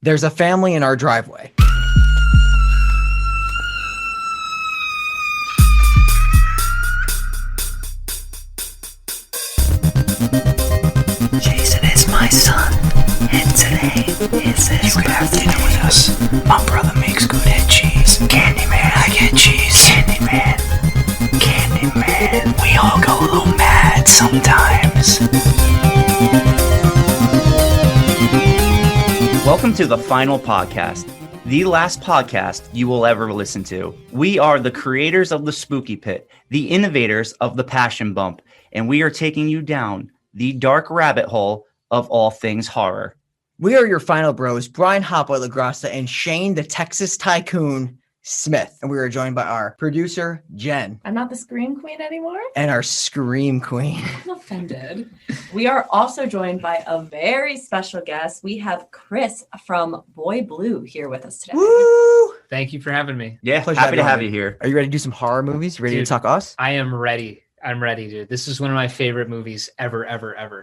There's a family in our driveway. Jason is my son, and today is his birthday. You could have dinner with us. My brother makes good head cheese. Candyman, I get cheese. Candyman, Candyman. We all go a little mad sometimes. Welcome to the final podcast, the last podcast you will ever listen to. We are the creators of the Spooky Pit, the innovators of the Passion Bump, and we are taking you down the dark rabbit hole of all things horror. We are your final bros, Brian Hopwood LaGrassa and Shane, the Texas Tycoon Smith. And we are joined by our producer, Jen. I'm not the Scream Queen anymore. And our Scream Queen. I'm offended. We are also joined by a very special guest. We have Chris from Boy Blue here with us today. Woo! Thank you for having me. Yeah, Pleasure happy to having have you. you here. Are you ready to do some horror movies? Ready Dude. to talk us? I am ready. I'm ready, dude. This is one of my favorite movies ever.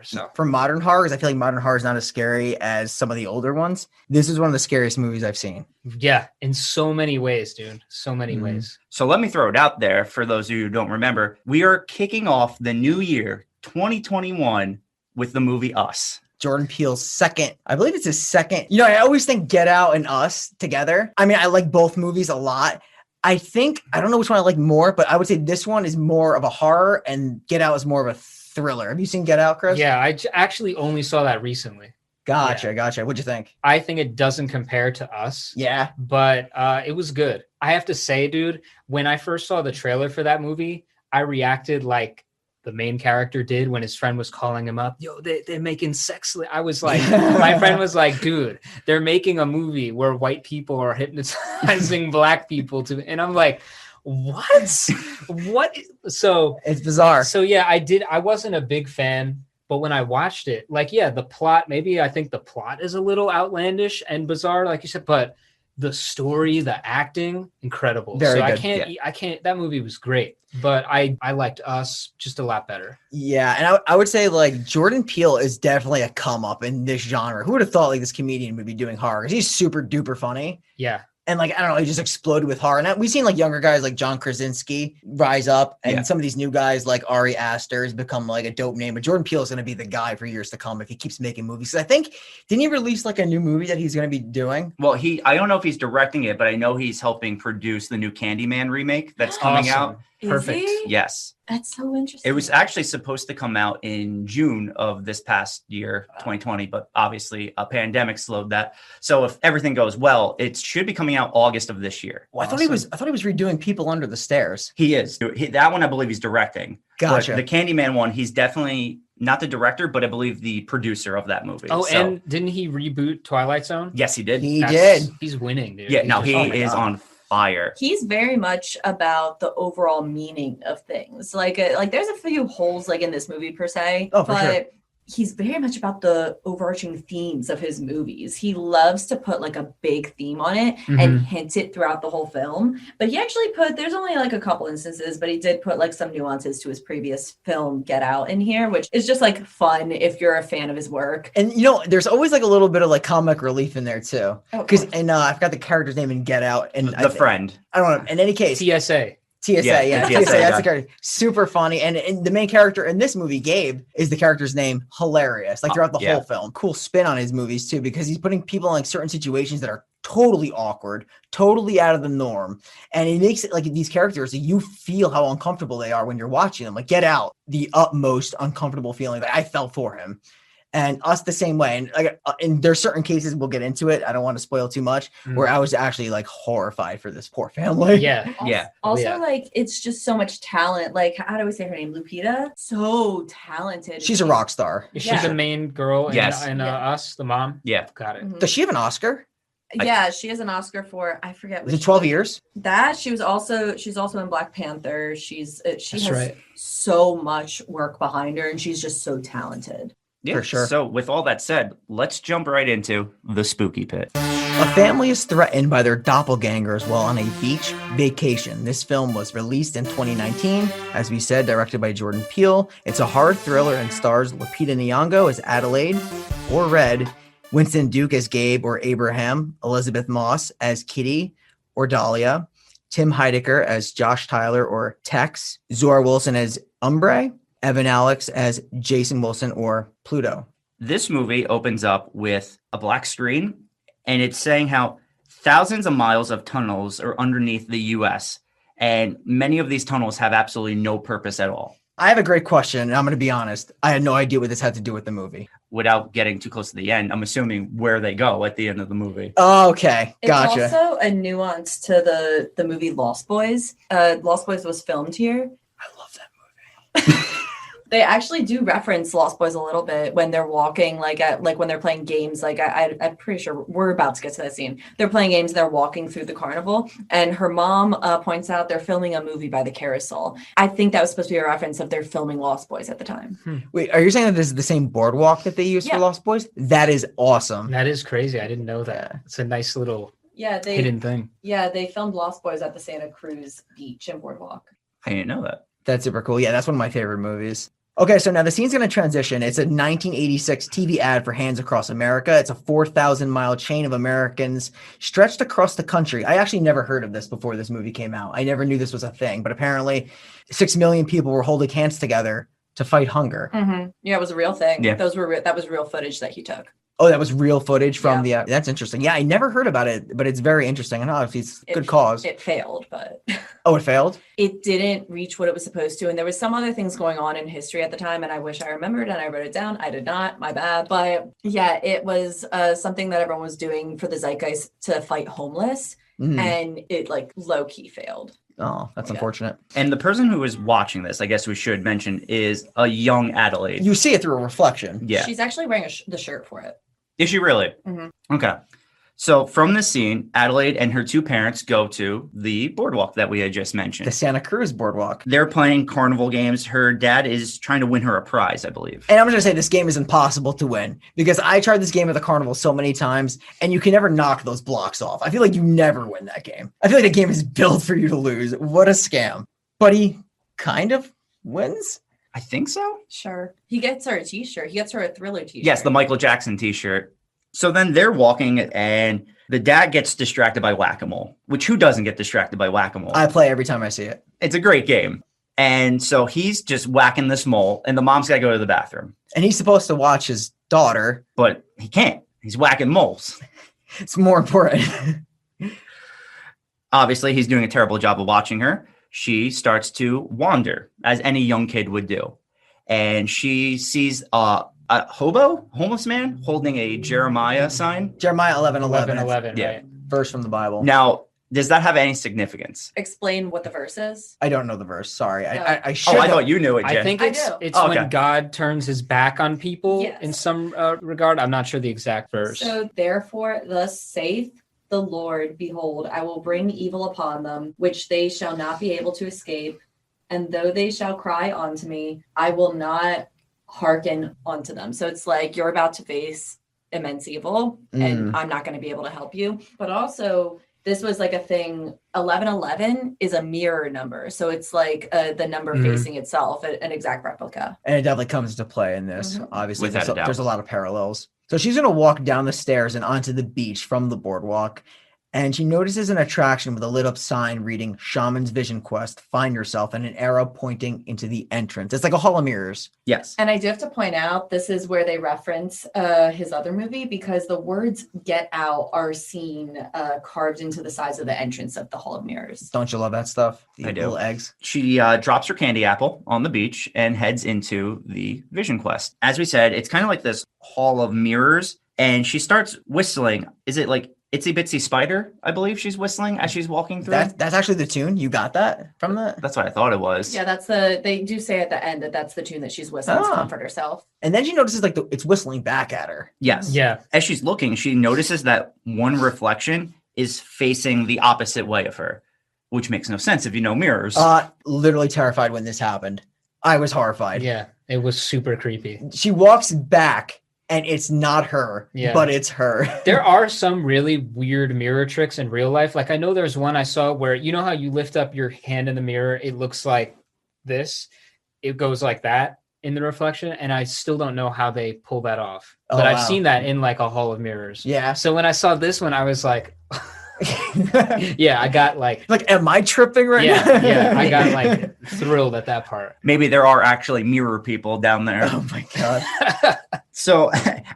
So For modern horrors, I feel like modern horror is not as scary as some of the older ones. This is one of the scariest movies I've seen. yeah, in so many ways, dude. So many ways. So let me throw it out there for those of you who don't remember. We are kicking off the new year, 2021, with the movie Us. Jordan Peele's second, I believe it's his second. You know, I always think Get Out and Us together. I mean, I like both movies a lot. I don't know which one I like more, but I would say this one is more of a horror and Get Out is more of a thriller. Have you seen Get Out, Chris? Yeah, I actually only saw that recently. Gotcha. What'd you think? I think it doesn't compare to Us, Yeah. but it was good. I have to say, dude, when I first saw the trailer for that movie, I reacted like the main character did when his friend was calling him up. Yo, they're making sex. I was like, my friend was like, dude, they're making a movie where white people are hypnotizing black people to, and I'm like, what? So It's bizarre. So yeah, I wasn't a big fan, but when I watched it, like, yeah, the plot, maybe I think the plot is a little outlandish and bizarre, like you said, but the story, the acting, incredible. Very so good. I can't, that movie was great, but I liked Us just a lot better. Yeah, and I would say like Jordan Peele is definitely a come up in this genre. Who would have thought like this comedian would be doing horror? 'Cause he's super duper funny. Yeah. And like, I don't know, he just exploded with horror. And we've seen like younger guys like John Krasinski rise up. And some of these new guys like Ari Aster has become like a dope name. But Jordan Peele is going to be the guy for years to come if he keeps making movies. 'Cause I think, didn't he release like a new movie that he's going to be doing? Well, I don't know if he's directing it, but I know he's helping produce the new Candyman remake that's coming out. Perfect. Is he? Yes. That's so interesting. It was actually supposed to come out in June of this past year, 2020, but obviously a pandemic slowed that. So if everything goes well, it should be coming out August of this year. Well, I thought he was redoing People Under the Stairs. He is. That one I believe he's directing. Gotcha. But the Candyman one, he's definitely not the director, but I believe the producer of that movie. Oh, So, and didn't he reboot Twilight Zone? yes, he did. He did. He's winning, dude. Yeah, He's no, just- he oh my is God. on fire. He's very much about the overall meaning of things. Like there's a few holes like in this movie per se, Oh, for but sure. he's very much about the overarching themes of his movies. He loves to put like a big theme on it and hint it throughout the whole film. But he actually there's only like a couple instances, but he did put like some nuances to his previous film, Get Out, in here, which is just like fun if you're a fan of his work. And you know, there's always like a little bit of like comic relief in there too. Oh, of Because, course. and I forgot the character's name in Get Out. And The friend. I don't know. In any case, TSA. TSA, Yeah, yeah, the TSA, TSA that's guy. the character. Super funny. And the main character in this movie, Gabe, is the character's name. Hilarious. Like throughout the yeah. whole film. Cool spin on his movies too, because he's putting people in like certain situations that are totally awkward, totally out of the norm. And he makes it like these characters that you feel how uncomfortable they are when you're watching them. Like Get Out, the utmost uncomfortable feeling that I felt for him. And Us the same way. And like, and there's certain cases, we'll get into it, I don't want to spoil too much, where I was actually like horrified for this poor family. Yeah. Yeah. Also, Yeah. like, it's just so much talent. Like, how do we say her name? Lupita? So talented. She's a rock star. Is she Yeah. the main girl in, Yes. in Yeah. Us, the mom? Yeah. Got it. Mhm. Does she have an Oscar? Yeah, she has an Oscar for, I forget. Was it which 12 one. years? That she's also in Black Panther. She That's has right. so much work behind her, and she's just so talented. Yeah. For sure. So with all that said, let's jump right into the Spooky Pit. A family is threatened by their doppelgangers while on a beach vacation. This film was released in 2019, as we said, directed by Jordan Peele. It's a horror thriller and stars Lupita Nyong'o as Adelaide, or Red, Winston Duke as Gabe or Abraham, Elizabeth Moss as Kitty or Dahlia, Tim Heidecker as Josh Tyler or Tex, Zora Wilson as Umbre, Evan Alex as Jason Wilson or Pluto. This movie opens up with a black screen, and it's saying how thousands of miles of tunnels are underneath the U.S., and many of these tunnels have absolutely no purpose at all. I have a great question, and I'm going to be honest. I had no idea what this had to do with the movie. Without getting too close to the end, I'm assuming where they go at the end of the movie. Oh, okay. Gotcha. It's also a nuance to the movie Lost Boys. Lost Boys was filmed here. I love that movie. They actually do reference Lost Boys a little bit when they're walking, like when they're playing games. Like I'm pretty sure we're about to get to that scene. They're playing games. They're walking through the carnival, and her mom points out they're filming a movie by the carousel. I think that was supposed to be a reference of they're filming Lost Boys at the time. Wait, are you saying that this is the same boardwalk that they used for Lost Boys? That is awesome. That is crazy. I didn't know that. It's a nice little hidden thing. Yeah, they filmed Lost Boys at the Santa Cruz beach and boardwalk. I didn't know that. That's super cool. Yeah, that's one of my favorite movies. Okay, so now the scene's going to transition. It's a 1986 TV ad for Hands Across America. It's a 4,000-mile chain of Americans stretched across the country. I actually never heard of this before this movie came out. I never knew this was a thing, but apparently 6 million people were holding hands together to fight hunger. Mm-hmm. Yeah, it was a real thing. Yeah. That was real footage that he took. Oh, that was real footage from the... That's interesting. Yeah, I never heard about it, but it's very interesting. And obviously, it's good cause. It failed, but... Oh, it failed? It didn't reach what it was supposed to. And there was some other things going on in history at the time, and I wish I remembered, and I wrote it down. I did not. My bad. But yeah, it was something that everyone was doing for the zeitgeist to fight homeless, and it like low-key failed. Oh, that's unfortunate. And the person who is watching this, I guess we should mention, is a young Adelaide. You see it through a reflection. Yeah. She's actually wearing the shirt for it. Is she really? Mm-hmm. Okay. So from this scene, Adelaide and her two parents go to the boardwalk that we had just mentioned. The Santa Cruz boardwalk. They're playing carnival games. Her dad is trying to win her a prize, I believe. And I'm going to say this game is impossible to win because I tried this game at the carnival so many times and you can never knock those blocks off. I feel like you never win that game. I feel like the game is built for you to lose. What a scam. But he kind of wins. I think so. Sure. He gets her a t-shirt. He gets her a Thriller t-shirt. Yes, the Michael Jackson t-shirt. So then they're walking and the dad gets distracted by whack-a-mole, which who doesn't get distracted by whack-a-mole? I play every time I see it. It's a great game. And so he's just whacking this mole and the mom's got to go to the bathroom. And he's supposed to watch his daughter. But he can't. He's whacking moles. It's more important. Obviously, he's doing a terrible job of watching her. She starts to wander, as any young kid would do. And she sees a homeless man, holding a Jeremiah sign. Jeremiah 11:11. Yeah. Right? Verse from the Bible. Now, does that have any significance? Explain what the verse is. I don't know the verse. Sorry. No. I should. Oh, I thought you knew it, Jen. I think I it's do. Okay. when God turns his back on people Yes. in some regard. I'm not sure the exact verse. So therefore, thus saith the Lord, behold, I will bring evil upon them, which they shall not be able to escape. And though they shall cry unto me, I will not hearken unto them. So it's like you're about to face immense evil and I'm not going to be able to help you. But also, this was like a thing. 1111 is a mirror number. So it's like the number facing itself, an exact replica. And it definitely comes into play in this. Obviously, Without a doubt. there's a lot of parallels. So she's going to walk down the stairs and onto the beach from the boardwalk. And she notices an attraction with a lit up sign reading Shaman's Vision Quest, Find Yourself, and an arrow pointing into the entrance. It's like a hall of mirrors. Yes. And I do have to point out, this is where they reference his other movie because the words Get Out are seen carved into the sides of the entrance of the Hall of Mirrors. Don't you love that stuff? The I do. little eggs. She drops her candy apple on the beach and heads into the Vision Quest. As we said, it's kind of like this hall of mirrors, and she starts whistling. Is it like Itsy Bitsy Spider, I believe she's whistling as she's walking through? That's actually the tune. You got that from that? That's what I thought it was. Yeah, they do say at the end that that's the tune that she's whistling to comfort herself. And then she notices like it's whistling back at her. Yes. Yeah. As she's looking, she notices that one reflection is facing the opposite way of her, which makes no sense if you know mirrors. Literally terrified when this happened. I was horrified. Yeah. It was super creepy. She walks back and it's not her, Yeah. but it's her. There are some really weird mirror tricks in real life. Like I know there's one I saw where, you know how you lift up your hand in the mirror, it looks like this. It goes like that. in the reflection, and I still don't know how they pull that off. Oh, But I've wow. seen that in like a hall of mirrors. Yeah. So when I saw this one, I was like, yeah, I got like, Like, am I tripping right now? yeah, I got like thrilled at that part. Maybe there are actually mirror people down there. Oh my god. So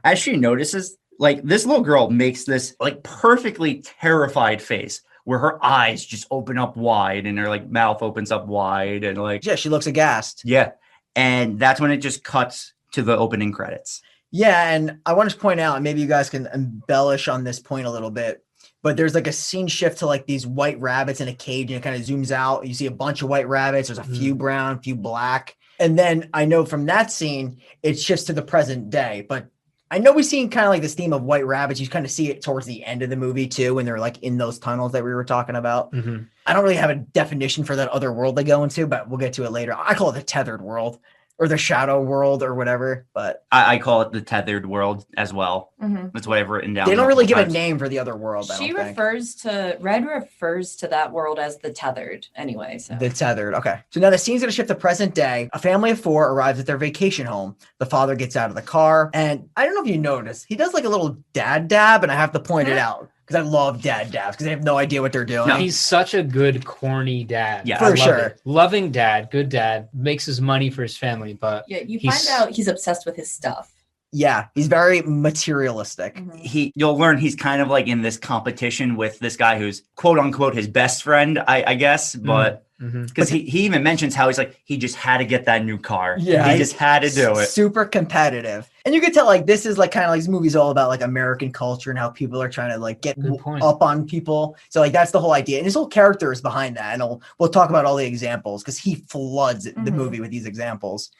as she notices, like this little girl makes this like perfectly terrified face where her eyes just open up wide and her like mouth opens up wide and like, Yeah, she looks aghast. yeah. And that's when it just cuts to the opening credits. Yeah, and I want to point out, and maybe you guys can embellish on this point a little bit, but there's like a scene shift to like these white rabbits in a cage, and it kind of zooms out. You see a bunch of white rabbits. There's a few brown, few black. And then I know from that scene, it shifts to the present day. But I know we've seen kind of like this theme of white rabbits. You kind of see it towards the end of the movie too, when they're like in those tunnels that we were talking about. Mm-hmm. I don't really have a definition for that other world they go into, but we'll get to it later. I call it the tethered world or the shadow world or whatever, but I call it the tethered world as well. Mhm. That's what I've written down. they don't really give a times. name for the other world. I She don't think. refers to that world as the tethered anyway. So The tethered. Okay. So now the scene's going to shift to present day. A family of 4 arrives at their vacation home. The father gets out of the car. And I don't know if you noticed, he does like a little dad dab. And I have to point it out because I love dad dabs because they have no idea what they're doing. No, He's such a good, corny dad. Yeah, I for love sure. it. Loving dad, good dad, makes his money for his family, but yeah, you He's- find out he's obsessed with his stuff. Yeah. He's very materialistic. Mhm. You'll learn he's kind of like in this competition with this guy who's quote unquote his best friend, I guess, but Mhm. because he even mentions how he's like he just had to get that new car. Yeah, he just had to do it. Super competitive. And you can tell like this is like kind of like this movie's all about like American culture and how people are trying to like get Good point. up on people. So like that's the whole idea. And his whole character is behind that. And we'll talk about all the examples because he floods the Mhm. movie with these examples.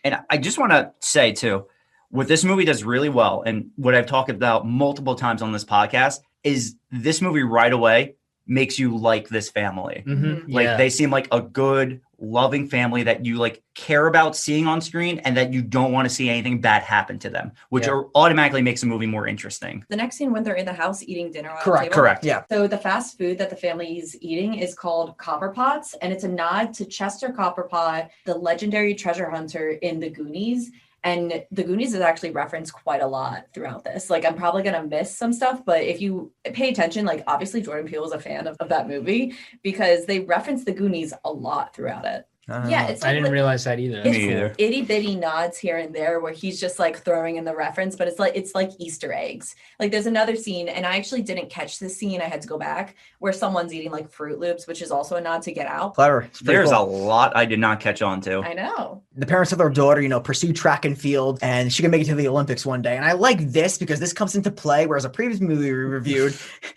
And I just want to say too, what this movie does really well, and what I've talked about multiple times on this podcast, is this movie right away makes you like this family. Mhm. Like Yeah. they seem like a good, loving family that you like care about seeing on screen and that you don't want to see anything bad happen to them, which Yeah. automatically makes the movie more interesting. The next scene when they're in the house eating dinner on the Correct. table. Correct. Yeah. So the fast food that the family is eating is called Copper Pots, and it's a nod to Chester Copperpot, the legendary treasure hunter in the Goonies. And the Goonies is actually referenced quite a lot throughout this. Like, I'm probably going to miss some stuff, but if you pay attention, like, obviously Jordan Peele is a fan of that movie because they reference the Goonies a lot throughout it. Yeah, it's I like didn't realize that either. it's Me either. itty bitty nods here and there where he's just like throwing in the reference, but it's like Easter eggs. Like there's another scene, and I actually didn't catch this scene. I had to go back where someone's eating like Fruit Loops, which is also a nod to Get Out. Clever. It's pretty There's cool. a lot I did not catch on to. I know. The parents of their daughter, pursue track and field, and she can make it to the Olympics one day. And I like this because this comes into play, whereas a previous movie we reviewed,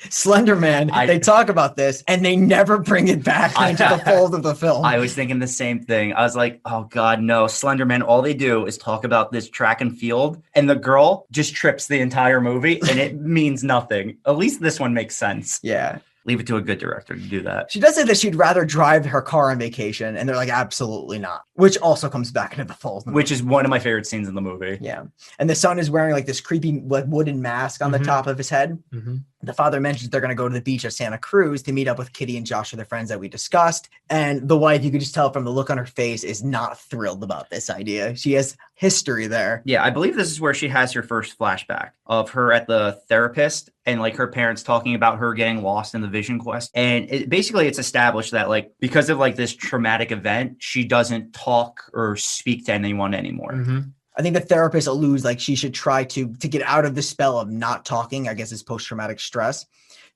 Slender Man, they talk about this, and they never bring it back into the fold of the film. I was thinking the same thing. I was like, oh God, no. Slenderman, all they do is talk about this track and field, and the girl just trips the entire movie, and it means nothing. At least this one makes sense. Yeah. Leave it to a good director to do that. She does say that she'd rather drive her car on vacation, and they're like, absolutely not, which also comes back into the fold. Which is one of my favorite scenes in the movie. Yeah. And the son is wearing like this creepy like wooden mask on the Mhm. top of his head. Mhm. The father mentions they're going to go to the beach at Santa Cruz to meet up with Kitty and Josh, their friends that we discussed. And the wife, you could just tell from the look on her face, is not thrilled about this idea. She has history there. Yeah, I believe this is where she has her first flashback of her at the therapist and like her parents talking about her getting lost in the vision quest. And it's established that like because of like this traumatic event, she doesn't talk or speak to anyone anymore. Mhm. I think the therapist alludes like she should try to get out of the spell of not talking, I guess is post-traumatic stress,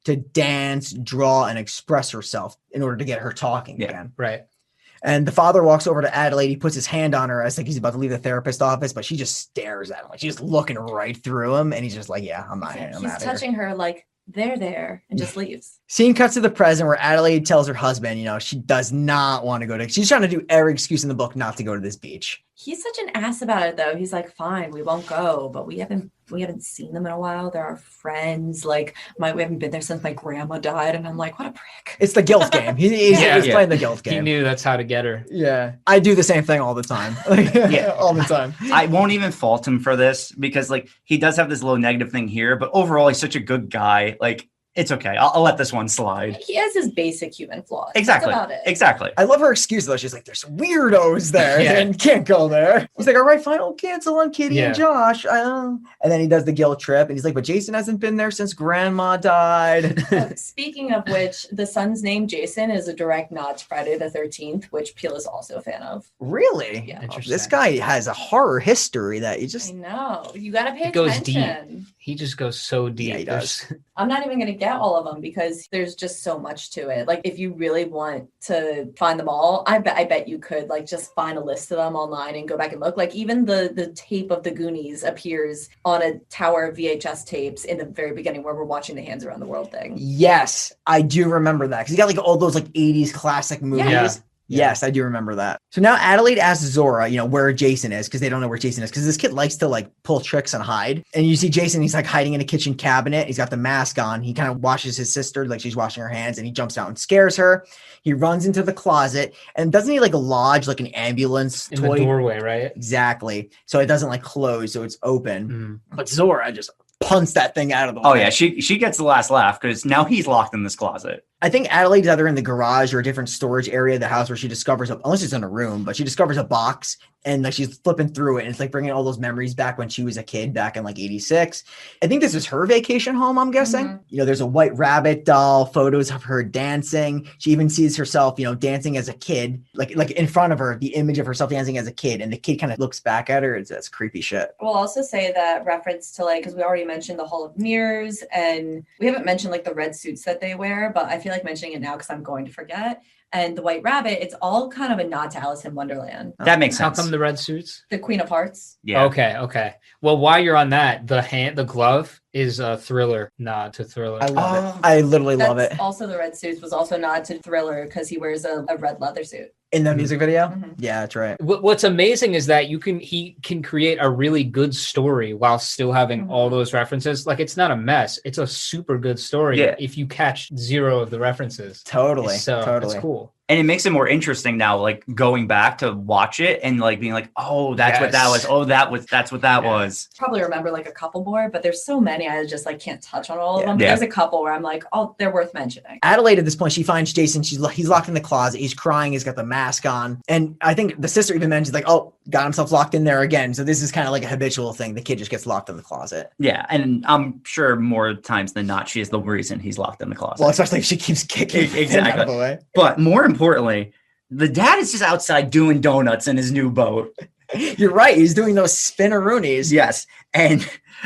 to dance, draw, and express herself in order to get her talking Yeah. again. Right. And the father walks over to Adelaide. He puts his hand on her. I think he's about to leave the therapist office, but she just stares at him. Like she's just looking right through him. And he's just like, yeah, I'm not here. I'm He's out of here. touching her like they're there and just leaves. Scene cuts to the present where Adelaide tells her husband, she does not want to go to, she's trying to do every excuse in the book not to go to this beach. He's such an ass about it though. He's like, fine, we won't go, but we haven't seen them in a while. They're our friends. Like we haven't been there since my grandma died. And I'm like, what a prick. It's the guilt game. He's Yeah. playing the guilt He game. knew that's how to get her. Yeah. I do the same thing all the time. Yeah. All the time. I won't even fault him for this because like he does have this little negative thing here, but overall he's such a good guy. Like It's okay. I'll let this one slide. He has his basic human flaws. Exactly. That's about it. Exactly. I love her excuse though. She's like, "There's weirdos there, Yeah. and can't go there." He's like, "All right, fine, I'll cancel on Kitty Yeah. and Josh." And then he does the guilt trip, and he's like, "But Jason hasn't been there since Grandma died." Speaking of which, the son's name Jason is a direct nod to Friday the 13th, which Peele is also a fan of. Really? Yeah. Interesting. This guy has a horror history that you I just. know. You got to pay It goes attention. He just goes so deep. Yeah, he does. I'm not even going to get all of them because there's just so much to it. Like if you really want to find them all, I bet you could like just find a list of them online and go back and look. Like even the tape of the Goonies appears on a tower of VHS tapes in the very beginning where we're watching the Hands Around the World thing. Yes, I do remember that because he got like all those like 80s classic movies. Yeah. Yes, I do remember that. So now Adelaide asks Zora, where Jason is because they don't know where Jason is because this kid likes to like pull tricks and hide. And you see Jason, he's like hiding in a kitchen cabinet. He's got the mask on. He kind of washes his sister like she's washing her hands and he jumps out and scares her. He runs into the closet and doesn't he like lodge like an ambulance In toy? the doorway, right? Exactly. So it doesn't like close, so it's open. Mm. But Zora just punts that thing out of the way. Oh yeah, she gets the last laugh because now he's locked in this closet. I think Adelaide's either in the garage or a different storage area of the house where she discovers, unless it's in a room, but she discovers a box and like she's flipping through it and it's like bringing all those memories back when she was a kid back in like 86. I think this is her vacation home, I'm guessing. Mhm. There's a white rabbit doll, photos of her dancing. She even sees herself, dancing as a kid, like in front of her, the image of herself dancing as a kid. And the kid kind of looks back at her. That's creepy shit. We'll also say that reference to like, because we already mentioned the Hall of Mirrors and we haven't mentioned like the red suits that they wear, but I feel like mentioning it now because I'm going to forget. And the White Rabbit, it's all kind of a nod to Alice in Wonderland. That makes How sense. come the red suits? The Queen of Hearts. Yeah. Okay. Well, while you're on that, the glove is a Thriller nod to Thriller. I love it. I literally love That's it. Also, the red suits was also a nod to Thriller because he wears a red leather suit. In the music video? Mhm. Yeah, that's right. What's amazing is that he can create a really good story while still having all those references. Like it's not a mess. It's a super good story Yeah. if you catch zero of the references. Totally. So totally. it's cool. And it makes it more interesting now, like going back to watch it and like being like, oh, that's what that was. Yes. Oh, that's what that Yeah. was. Probably remember like a couple more, but there's so many I just like can't touch on all of Yeah. them. But Yeah. there's a couple where I'm like, oh, they're worth mentioning. Adelaide at this point, she finds Jason. He's locked in the closet. He's crying. He's got the mask on. And I think the sister even mentions like, oh, got himself locked in there again. So this is kind of like a habitual thing. The kid just gets locked in the closet. Yeah, and I'm sure more times than not, she is the reason he's locked in the closet. Well, especially if she keeps kicking the thing out of the way. But more importantly, the dad is just outside doing donuts in his new boat. You're right. He's doing those spinneroonies. Yes. And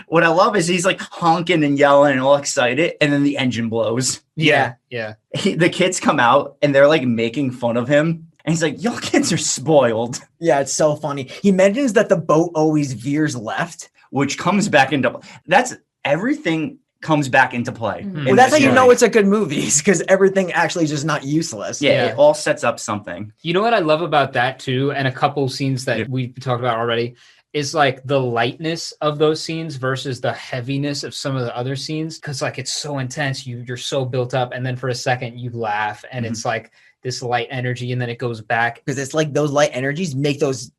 what I love is he's like honking and yelling and all excited, and then the engine blows. Yeah. The kids come out and they're like making fun of him. And he's like, y'all kids are spoiled. Yeah, it's so funny. He mentions that the boat always veers left. Which comes back into everything comes back into play. Mhm. in Well, that's how this you movie. know it's a good movie, because everything actually is just not useless. Yeah, Yeah. it all sets up something. You know what I love about that too, and a couple scenes that Yeah. we've talked about already, is like the lightness of those scenes versus the heaviness of some of the other scenes. Because like it's so intense, you're so built up, and then for a second you laugh, and it's like this light energy, and then it goes back. Because it's like those light energies make those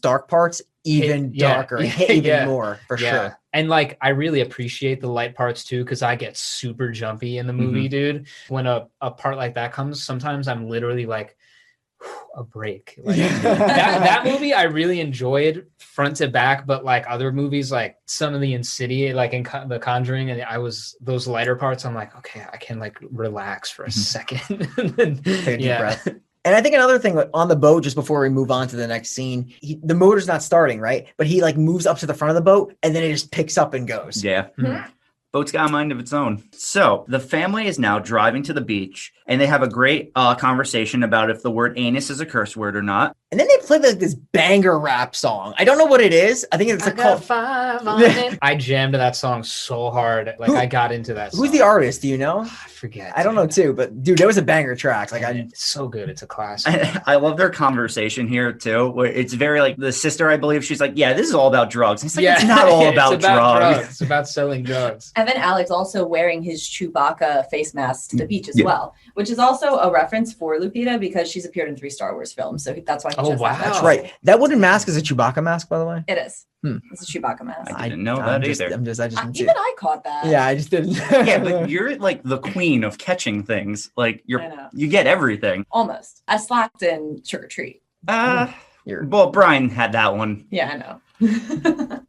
dark parts even darker and hit even Yeah. more, for sure. And like I really appreciate the light parts too, because I get super jumpy in the movie, dude. When a part like that comes, sometimes I'm literally like, a break. Like that movie I really enjoyed front to back, but like other movies, like some of the Insidious, like in The Conjuring, and those lighter parts, I'm like, okay, I can like relax for a second. Take a deep breath. And I think another thing on the boat, just before we move on to the next scene, the motor's not starting, right? But he like moves up to the front of the boat and then it just picks up and goes. Yeah. Mhm. Boat's got a mind of its own. So the family is now driving to the beach and they have a great conversation about if the word anus is a curse word or not. And then they play like this banger rap song. I don't know what it is. I think it's I called. got 5 on it. I jammed to that song so hard. Like I got into that song. Who's the artist? Do you know? I forget. I don't know too, but dude, that was a banger track. Like It's so good. It's a classic. I love their conversation here too, where it's very like the sister, I believe, she's like, yeah, this is all about drugs. It's like, it's not all about, it's about drugs. It's about selling drugs. And then Alex also wearing his Chewbacca face mask to the beach as well, which is also a reference for Lupita because she's appeared in 3 Star Wars films. So that's why Oh, just wow. like that. That's right. That wooden mask is a Chewbacca mask, by the way. It is. Hmm. It's a Chewbacca mask. I didn't know that either. I just didn't see Even it. I caught that. Yeah, I just didn't. Yeah, but you're like the queen of catching things. Like I know. you get everything. Almost. I slacked in Trick or Treat. Well, Brian had that one. Yeah, I know.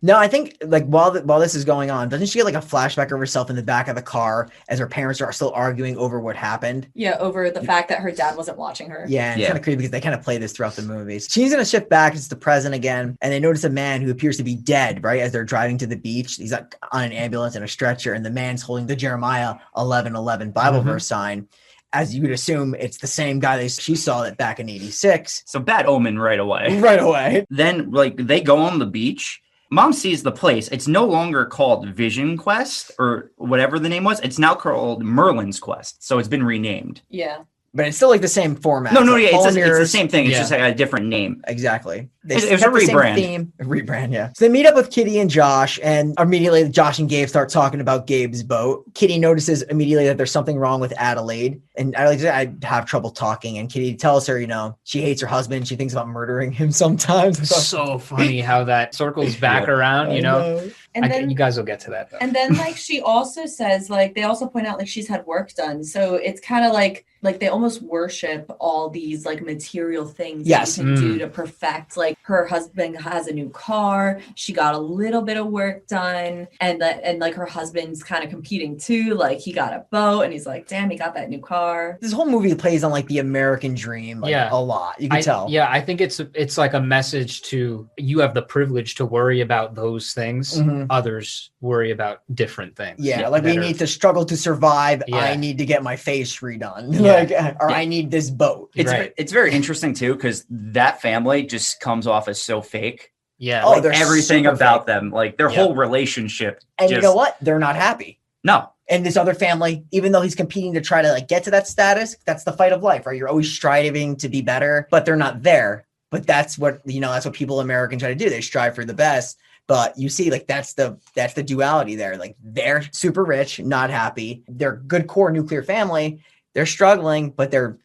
No, I think like while this is going on, doesn't she get like a flashback of herself in the back of the car as her parents are still arguing over what happened? Yeah, over the fact that her dad wasn't watching her. Yeah, and it's kind of creepy because they kind of play this throughout the movies. She's gonna shift back. It's the present again, and they notice a man who appears to be dead. Right as they're driving to the beach, he's like on an ambulance and a stretcher, and the man's holding the Jeremiah 11:11 Bible verse sign. As you would assume, it's the same guy that she saw that back in '86. So bad omen right away. Right away. Then like they go on the beach. Mom sees the place. It's no longer called Vision Quest or whatever the name was. It's now called Merlin's Quest. So it's been renamed. Yeah. But it's still like the same format. No, Like it's the Pioneers- same thing. It's Yeah. just a different name. Exactly. It's a kept the same rebrand. theme. A rebrand, yeah. So they meet up with Kitty and Josh, and immediately Josh and Gabe start talking about Gabe's boat. Kitty notices immediately that there's something wrong with Adelaide, and Adelaide says, I have trouble talking. And Kitty tells her, she hates her husband. She thinks about murdering him sometimes. So funny how that circles back around, I know. And then you guys will get to that though. And then like she also says like they also point out like she's had work done. So it's kind of like they almost worship all these like material things Yes. that you can do to perfect. Like her husband has a new car. She got a little bit of work done. And like her husband's kind of competing too. Like he got a boat and he's like, damn, he got that new car. This whole movie plays on like the American dream a lot. You can tell. Yeah, I think it's like a message to you have the privilege to worry about those things. Mhm. Others worry about different things. Yeah, like we need to struggle to survive. Yeah. I need to get my face redone. Yeah. I need this boat. It's very interesting too because that family just comes off as so fake. Yeah. Oh, Like, they're everything super about fake. them, like their whole relationship. And just, you know what? They're not happy. No. And this other family, even though he's competing to try to like get to that status, that's the fight of life, right? You're always striving to be better, but they're not there. But that's what that's what people American try to do. They strive for the best. But you see, like that's the duality there. Like they're super rich, not happy. They're good core nuclear family. They're struggling, but they're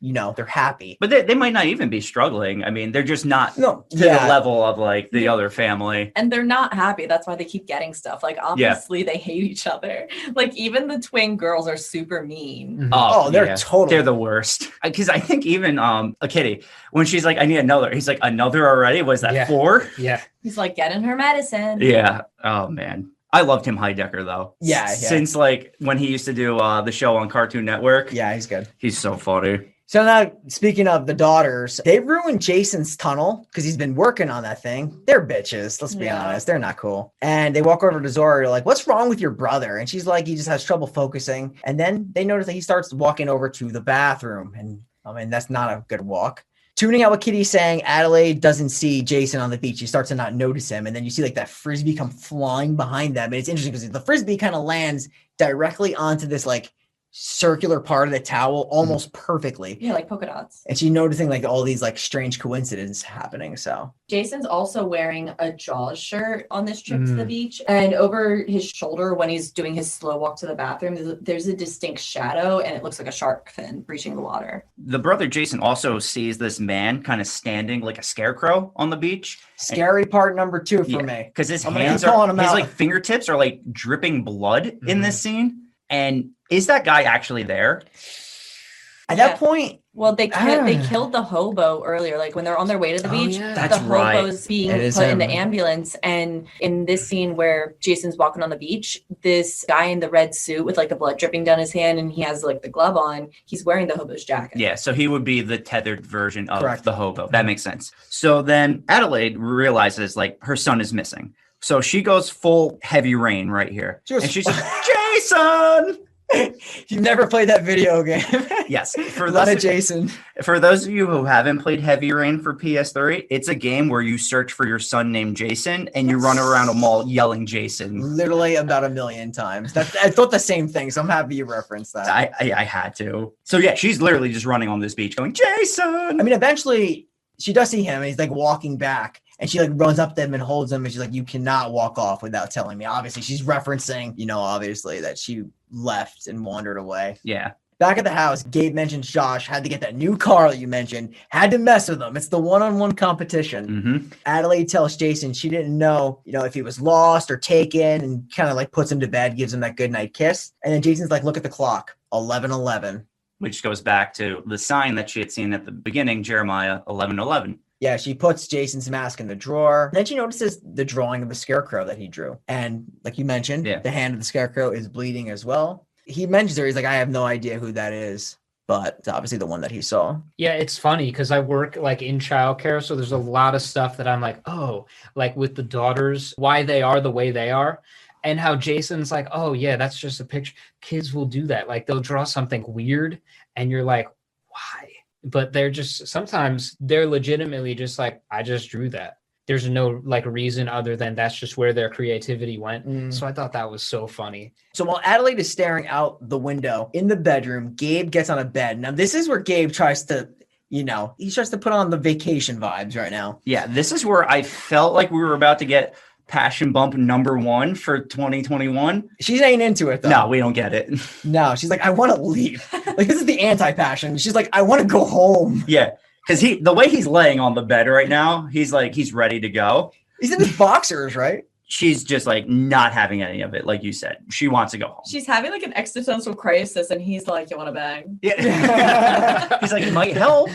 happy. But they might not even be struggling. I mean, they're just not to the level of like the other family. And they're not happy. That's why they keep getting stuff. Like obviously they hate each other. Like even the twin girls are super mean. Oh, they're totally. They're the worst. Because I think even a Kitty, when she's like, I need another, he's like, another already? Was that 4? Yeah. He's like getting her medicine. Yeah. Oh man. I loved him Heidecker though. Yeah. Since like when he used to do the show on Cartoon Network. Yeah, he's good. He's so funny. So now, speaking of the daughters, they ruined Jason's tunnel because he's been working on that thing. They're bitches. Let's be honest. They're not cool. And they walk over to Zora, like, what's wrong with your brother? And she's like, he just has trouble focusing. And then they notice that he starts walking over to the bathroom. And I mean, that's not a good walk. Tuning out what Kitty's saying, Adelaide doesn't see Jason on the beach. She starts to not notice him. And then you see like that Frisbee come flying behind them. And it's interesting because the Frisbee kind of lands directly onto this like circular part of the towel almost perfectly. Yeah, like polka dots. And she's noticing like all these like strange coincidences happening. So Jason's also wearing a Jaws shirt on this trip to the beach. And over his shoulder, when he's doing his slow walk to the bathroom, there's a distinct shadow and it looks like a shark fin breaching the water. The brother Jason also sees this man kind of standing like a scarecrow on the beach. scary part number 2 for me. Because his I'm gonna hands keep calling him his out. like fingertips are like dripping blood in this scene. And is that guy actually there? At that point, well, they killed the hobo earlier. Like when they're on their way to the beach, That's the right. hobo's being It is put in the him. ambulance. And in this scene where Jason's walking on the beach, this guy in the red suit with like the blood dripping down his hand and he has like the glove on, he's wearing the hobo's jacket. Yeah, so he would be the tethered version of Correct. the hobo. That makes sense. So then Adelaide realizes like her son is missing. So she goes full heavy rain right here. And she's like, Jason! You've never played that video game. Yes. For of Jason. For those of you who haven't played Heavy Rain for PS3, it's a game where you search for your son named Jason and you run around a mall yelling Jason. Literally about 1 million times. I thought the same thing, so I'm happy you referenced that. I had to. So yeah, she's literally just running on this beach going, Jason! I mean, eventually she does see him and he's like walking back. And she like runs up to him and holds him and she's like, you cannot walk off without telling me. Obviously, she's referencing, obviously that she left and wandered away. Yeah. Back at the house, Gabe mentions Josh had to get that new car that you mentioned, had to mess with him. It's the one-on-one competition. Mm-hmm. Adelaide tells Jason she didn't know, if he was lost or taken, and kind of like puts him to bed, gives him that goodnight kiss. And then Jason's like, look at the clock, 11:11. Which goes back to the sign that she had seen at the beginning, Jeremiah 11:11. Yeah, she puts Jason's mask in the drawer. Then she notices the drawing of the scarecrow that he drew. And like you mentioned, the hand of the scarecrow is bleeding as well. He mentions her. He's like, I have no idea who that is, but it's obviously the one that he saw. Yeah, it's funny because I work like in childcare. So there's a lot of stuff that I'm like, oh, like with the daughters, why they are the way they are. And how Jason's like, oh, yeah, that's just a picture. Kids will do that. Like they'll draw something weird and you're like, why? But they're just, sometimes they're legitimately just like, I just drew that. There's no like reason other than that's just where their creativity went. So I thought that was so funny. So while Adelaide is staring out the window in the bedroom, Gabe gets on a bed. Now this is where Gabe tries to, he tries to put on the vacation vibes right now. Yeah, this is where I felt like we were about to get Passion Bump #1 for 2021. She's ain't into it though. No, we don't get it. No, she's like, I want to leave. Like this is the anti-passion. She's like, I want to go home. Yeah, because the way he's laying on the bed right now, he's like, he's ready to go. He's in his boxers, right? She's just like not having any of it. Like you said, she wants to go home. She's having like an existential crisis and he's like, you want to bang? Yeah. He's like, it might help.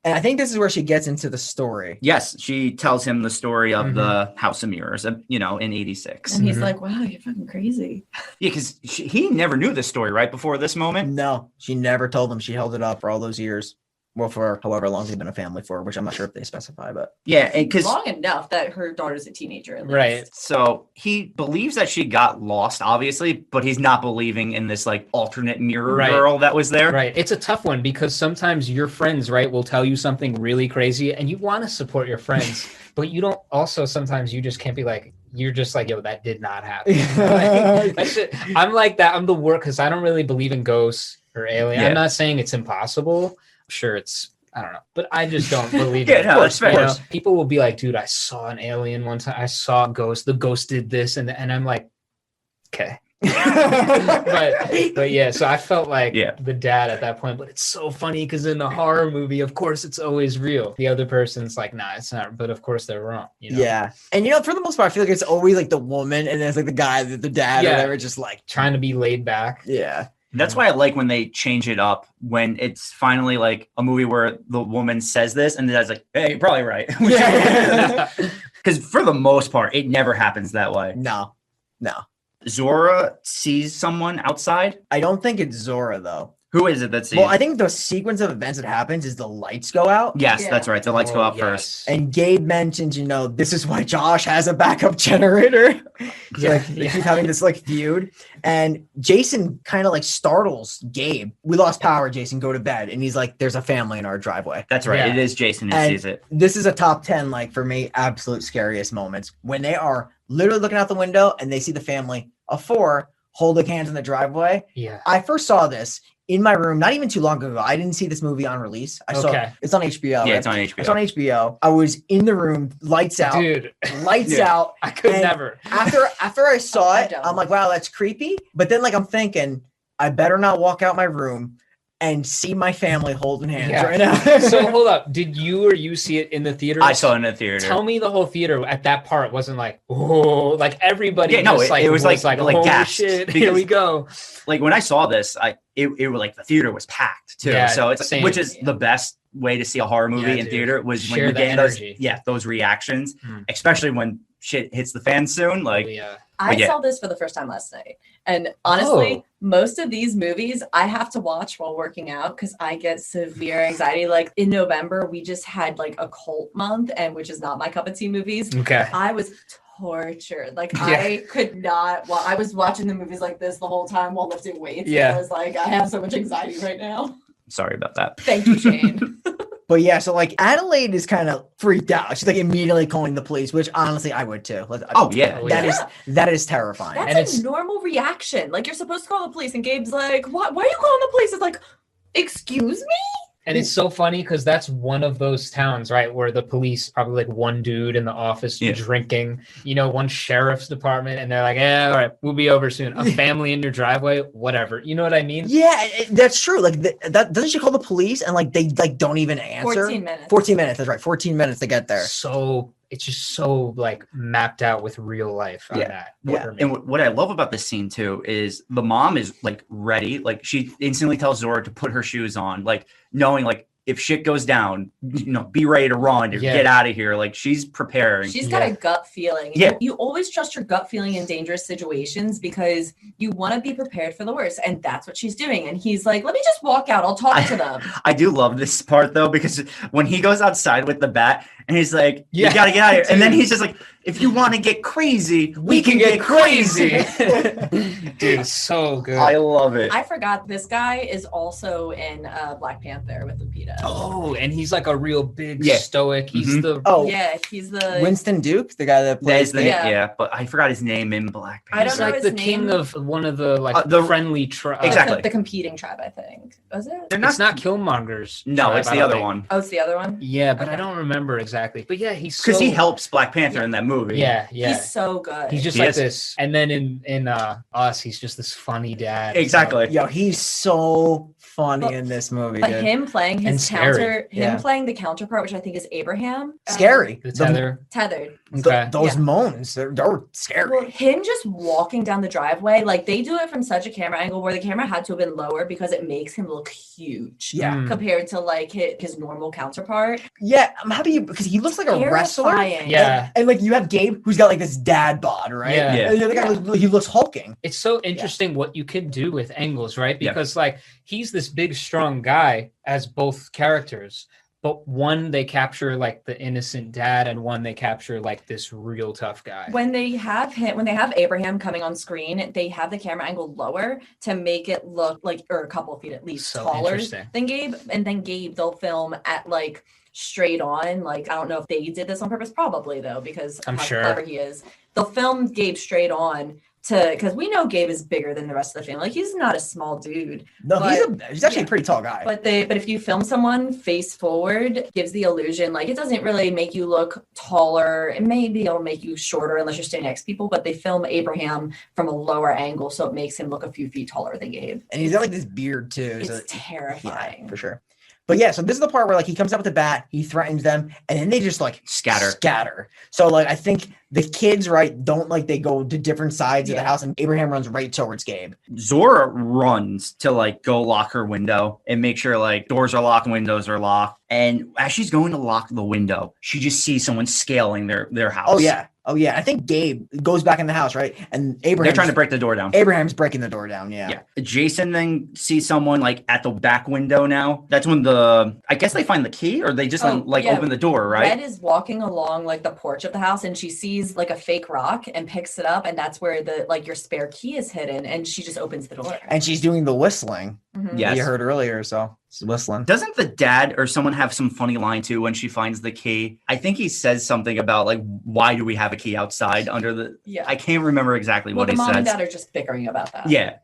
And I think this is where she gets into the story. Yes, she tells him the story of the House of Mirrors, in 86. And he's like, wow, you're fucking crazy. Yeah, because he never knew this story right before this moment. No, she never told him. She held it up for all those years. Well, for however long they've been a family for, which I'm not sure if they specify, but yeah, because long enough that her daughter's a teenager, at least. Right. So he believes that she got lost, obviously, but he's not believing in this like alternate mirror girl that was there. Right. It's a tough one because sometimes your friends, right, will tell you something really crazy and you want to support your friends, but you don't. Also, sometimes you just can't be like. You're just like, yo, that did not happen. I'm like that. I'm the worst because I don't really believe in ghosts or aliens. Yeah. I'm not saying it's impossible. Sure, I don't know, but I just don't believe Yeah, it. no, that's fair. People will be like, dude, I saw an alien one time. I saw a ghost. The ghost did this. And I'm like, okay. but yeah, so I felt like the dad at that point, but it's so funny because in the horror movie, of course, it's always real. The other person's like, nah, it's not. But of course, they're wrong. Yeah. And, for the most part, I feel like it's always like the woman and then it's like the guy, the dad or whatever, just like trying to be laid back. Yeah. That's why I like when they change it up when it's finally like a movie where the woman says this and the dad's like, hey, you're probably right. Because for the most part, it never happens that way. No. Zora sees someone outside. I don't think it's Zora, though. Who is it that sees? Well, I think the sequence of events that happens is the lights go out. Yes, that's right. The lights go out first. And Gabe mentions, this is why Josh has a backup generator. They keep having this like feud. And Jason kind of like startles Gabe. We lost power, Jason, go to bed. And he's like, there's a family in our driveway. That's right. Yeah. It is Jason who sees it. This is a top 10, like for me, absolute scariest moments when they are literally looking out the window and they see the family of 4 holding hands in the driveway. Yeah. I first saw this in my room not even too long ago. I didn't see this movie on release. It's on HBO. Yeah, right? it's on HBO. It's on HBO. I was in the room, lights out. Dude. Lights out. I could never. After I saw it, I'm like, wow, that's creepy. But then like I'm thinking, I better not walk out my room and see my family holding hands right now. So hold up. Did you see it in the theater? I saw it in the theater. Tell me the whole theater at that part wasn't like, oh, like everybody it was like holy gasped shit, here we go. Like when I saw this, it was like the theater was packed too. Yeah, so it's which is the best way to see a horror movie in theater was when you're getting those reactions, especially when shit hits the fan soon. Like I saw this for the first time last night. And honestly, most of these movies I have to watch while working out because I get severe anxiety. Like in November, we just had like a cult month, and which is not my cup of tea movies. Okay. I was tortured. Like I could not. Well, I was watching the movies like this the whole time while lifting weights. Yeah. I was like, I have so much anxiety right now. Sorry about that. Thank you, Shane. But yeah, so like Adelaide is kind of freaked out. She's like immediately calling the police, which honestly I would too. That is terrifying. That's a normal reaction. Like you're supposed to call the police, and Gabe's like, "What? Why are you calling the police?" It's like, excuse me. And it's so funny because that's one of those towns, right, where the police, probably like one dude in the office drinking, one sheriff's department, and they're like, all right, we'll be over soon. A family in your driveway, whatever. You know what I mean? Yeah, that's true. Like, that doesn't she call the police and like they like don't even answer? 14 minutes. 14 minutes. That's right. 14 minutes to get there. So it's just so like mapped out with real life on that. And what I love about this scene too is the mom is like ready. Like she instantly tells Zora to put her shoes on, like knowing like if shit goes down, be ready to run or get out of here. Like she's preparing. She's got a gut feeling. Yeah. You always trust your gut feeling in dangerous situations because you want to be prepared for the worst. And that's what she's doing. And he's like, let me just walk out. I'll talk to them. I do love this part though, because when he goes outside with the bat and he's like, you gotta get out of here. And then he's just like, if you want to get crazy, we can get crazy. Dude, so good. I love it. I forgot this guy is also in Black Panther with Lupita. Oh, and he's like a real big stoic. He's Mm-hmm. He's the Winston Duke, the guy that plays but I forgot his name in Black Panther. I don't he's know like his the name. king of one of the like the friendly tribe. Exactly. The competing tribe, I think. Was it? It's not Killmonger's. No, tribe, it's the other one. Oh, it's the other one? Yeah, but I don't remember exactly. But yeah, he's because he helps Black Panther in that movie. Yeah. He's so good. He's just this. And then in Us, he's just this funny dad. Exactly. Yo, he's so funny in this movie. But dude. him playing his playing the counterpart, which I think is Abraham. Scary. The tether. Tethered. Okay. Those moans, they're scary. Well, him just walking down the driveway, like they do it from such a camera angle where the camera had to have been lower because it makes him look huge. Yeah. Compared to like his normal counterpart. Yeah, I'm happy because he looks like a wrestler. Terrifying. And like you have Gabe who's got like this dad bod, right? Yeah. And the other guy, he looks hulking. It's so interesting what you can do with angles, right? Because like he's this big, strong guy as both characters, but one they capture like the innocent dad, and one they capture like this real tough guy. When they have Abraham coming on screen, they have the camera angle lower to make it look like, or a couple of feet at least, So taller interesting. than Gabe. And then Gabe, they'll film at like straight on. Like, I don't know if they did this on purpose, probably though, because I'm how sure clever he is. They'll film Gabe straight on because we know Gabe is bigger than the rest of the family. Like, he's not a small dude. No, he's actually a pretty tall guy. But if you film someone face forward, it gives the illusion, like, it doesn't really make you look taller. It maybe it'll make you shorter unless you're standing next to people, but they film Abraham from a lower angle, so it makes him look a few feet taller than Gabe. And he's got like this beard too. It's terrifying. Yeah, for sure. But yeah, so this is the part where like he comes out with the bat, he threatens them, and then they just like scatter. So like I think the kids, right, they go to different sides of the house, and Abraham runs right towards Gabe. Zora runs to like go lock her window and make sure like doors are locked, windows are locked. And as she's going to lock the window, she just sees someone scaling their house. Oh yeah. I think Gabe goes back in the house, right? And Abraham. They're trying to break the door down. Abraham's breaking the door down. Yeah. Jason then sees someone like at the back window now. That's when I guess they find the key, or they just open the door, right? Red is walking along like the porch of the house, and she sees like a fake rock and picks it up, and that's where your spare key is hidden, and she just opens the door. And she's doing the whistling. Mm-hmm. Yes. You heard earlier, so she's whistling. Doesn't the dad or someone have some funny line too when she finds the key? I think he says something about like, why do we have a key outside under the... Yeah. I can't remember exactly what he says. The mom and dad are just bickering about that. Yeah.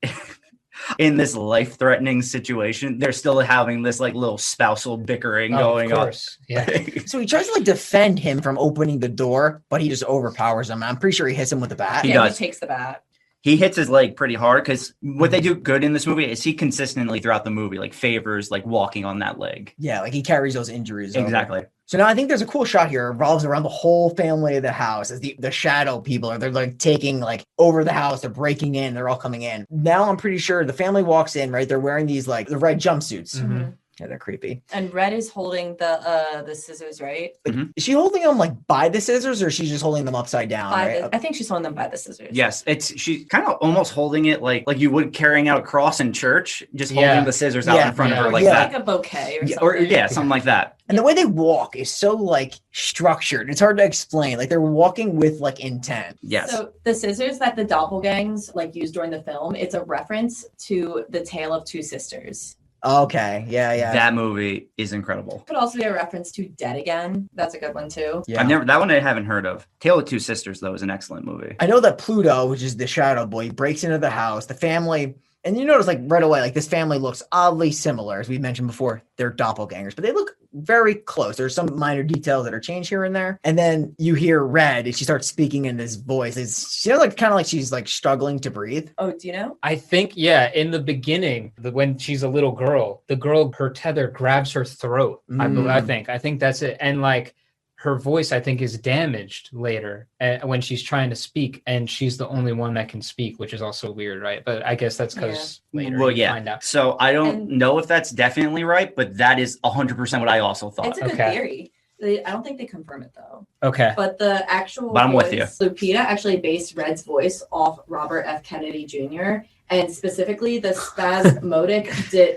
In this life-threatening situation, they're still having this like little spousal bickering going on. Yeah. So he tries to like defend him from opening the door, but he just overpowers him. I'm pretty sure he hits him with the bat. He does. He takes the bat. He hits his leg pretty hard because what they do good in this movie is he consistently throughout the movie like favors like walking on that leg. Yeah, like he carries those injuries. Exactly. Over. So now I think there's a cool shot here. It revolves around the whole family of the house as the shadow people they're like taking like over the house. They're breaking in. They're all coming in. Now I'm pretty sure the family walks in, right? They're wearing these like the red jumpsuits. Mm-hmm. Yeah, they're creepy. And Red is holding the scissors, right? Like, is she holding them like by the scissors, or is she just holding them upside down? I think she's holding them by the scissors. Yes, she's kind of almost holding it like you would carrying out a cross in church, just holding the scissors out in front of her like that. Like a bouquet or something. Something like that. And the way they walk is so like structured. It's hard to explain. Like they're walking with like intent. Yes. So the scissors that the doppelgangs like use during the film, it's a reference to The Tale of Two Sisters. Okay. Yeah. That movie is incredible. Could also be a reference to Dead Again. That's a good one too. Yeah. That one I haven't heard of. Tale of Two Sisters though is an excellent movie. I know that Pluto, which is the shadow boy, breaks into the house. The family And you notice like right away, like this family looks oddly similar. As we mentioned before, they're doppelgangers, but they look very close. There's some minor details that are changed here and there. And then you hear Red and she starts speaking in this voice. She sounds like kind of like she's like struggling to breathe. Oh, do you know? I think, yeah, in the beginning, when she's a little girl, the girl, her tether grabs her throat. I think that's it. And like, her voice, I think, is damaged later when she's trying to speak, and she's the only one that can speak, which is also weird, right? But I guess that's because later you find out. So I don't know if that's definitely right, but that is 100% what I also thought. It's a good theory. I don't think they confirm it though. Okay. But the actual I'm with you. Lupita actually based Red's voice off Robert F. Kennedy Jr. and specifically the spasmodic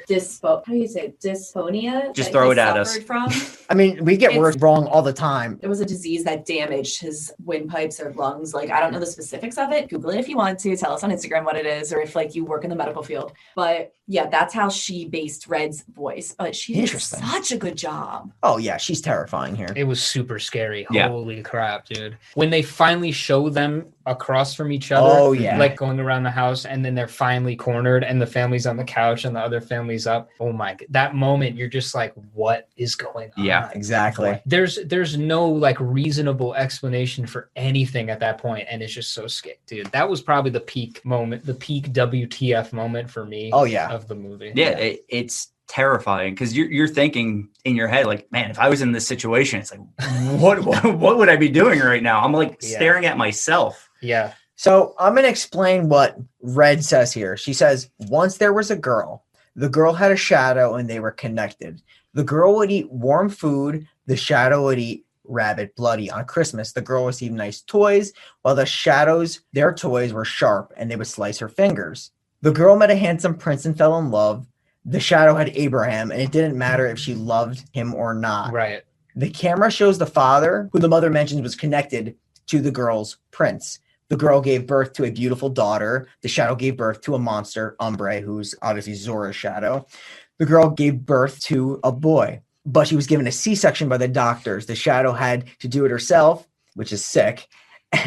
dysphonia. Just throw it at us. From. I mean, we get words wrong all the time. It was a disease that damaged his windpipes or lungs. Like, I don't know the specifics of it. Google it if you want to. Tell us on Instagram what it is, or if like you work in the medical field. But yeah, that's how she based Red's voice. But she did such a good job. Oh yeah, she's terrifying here. It was super scary. Yeah. Holy crap, dude. When they finally show them across from each other, like going around the house, and then they're finally cornered and the family's on the couch and the other family's up. Oh my God. That moment, you're just like, what is going on? Yeah, exactly. There's no like reasonable explanation for anything at that point, and it's just so scary, dude. That was probably the peak moment, the peak WTF moment for me. Oh yeah, of the movie. Yeah, it's terrifying because you're thinking in your head like, man, if I was in this situation, it's like, what would I be doing right now? I'm like staring at myself. Yeah. So I'm going to explain what Red says here. She says, once there was a girl. The girl had a shadow and they were connected. The girl would eat warm food. The shadow would eat rabid bloody. On Christmas, the girl received nice toys, while the shadows, their toys were sharp and they would slice her fingers. The girl met a handsome prince and fell in love. The shadow had Abraham, and it didn't matter if she loved him or not. Right. The camera shows the father, who the mother mentions was connected to the girl's prince. The girl gave birth to a beautiful daughter. The shadow gave birth to a monster, Umbre, who's obviously Zora's shadow. The girl gave birth to a boy, but she was given a C-section by the doctors. The shadow had to do it herself, which is sick,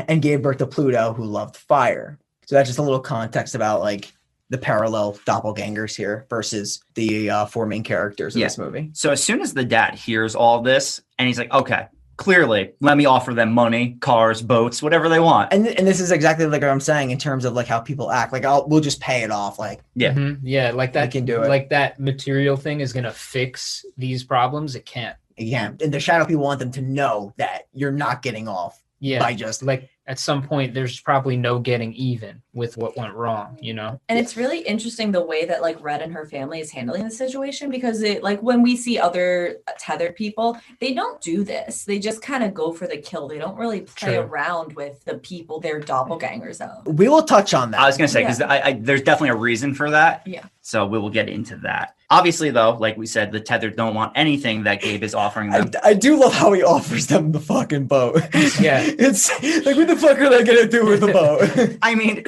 and gave birth to Pluto, who loved fire. So that's just a little context about like the parallel doppelgangers here versus the four main characters in this movie. So as soon as the dad hears all this and he's like, okay, clearly let me offer them money, cars, boats, whatever they want. And this is exactly like what I'm saying in terms of like how people act. Like we'll just pay it off. Like, yeah, like that can do it. Like that material thing is going to fix these problems. It can't. Yeah. And the shadow people want them to know that you're not getting off. Yeah. By just like at some point, there's probably no getting even with what went wrong, you know? And it's really interesting the way that like Red and her family is handling the situation, because it like when we see other tethered people, they don't do this. They just kind of go for the kill. They don't really play around with the people they're doppelgangers of. We will touch on that. I was going to say, because there's definitely a reason for that. Yeah. So we will get into that. Obviously, though, like we said, the tethered don't want anything that Gabe is offering them. I do love how he offers them the fucking boat. Yeah. It's like, what the fuck are they going to do with the boat? I mean,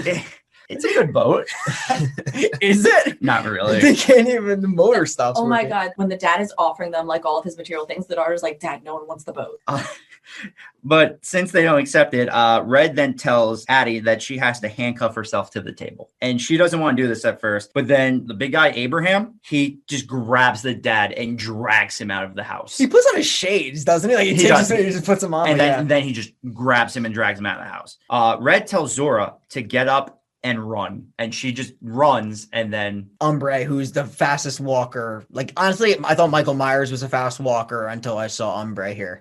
it's a good boat. Is it? Not really. They can't even, the motor stops. Oh my God. When the dad is offering them like all of his material things, the daughter's like, Dad, no one wants the boat. But since they don't accept it, Red then tells Addie that she has to handcuff herself to the table. And she doesn't want to do this at first. But then the big guy, Abraham, he just grabs the dad and drags him out of the house. He puts on his shades, doesn't he? Like he just puts them on. And then he just grabs him and drags him out of the house. Red tells Zora to get up and run, and she just runs. And then Umbre, who's the fastest walker, like honestly I thought Michael Myers was a fast walker until I saw Umbre here.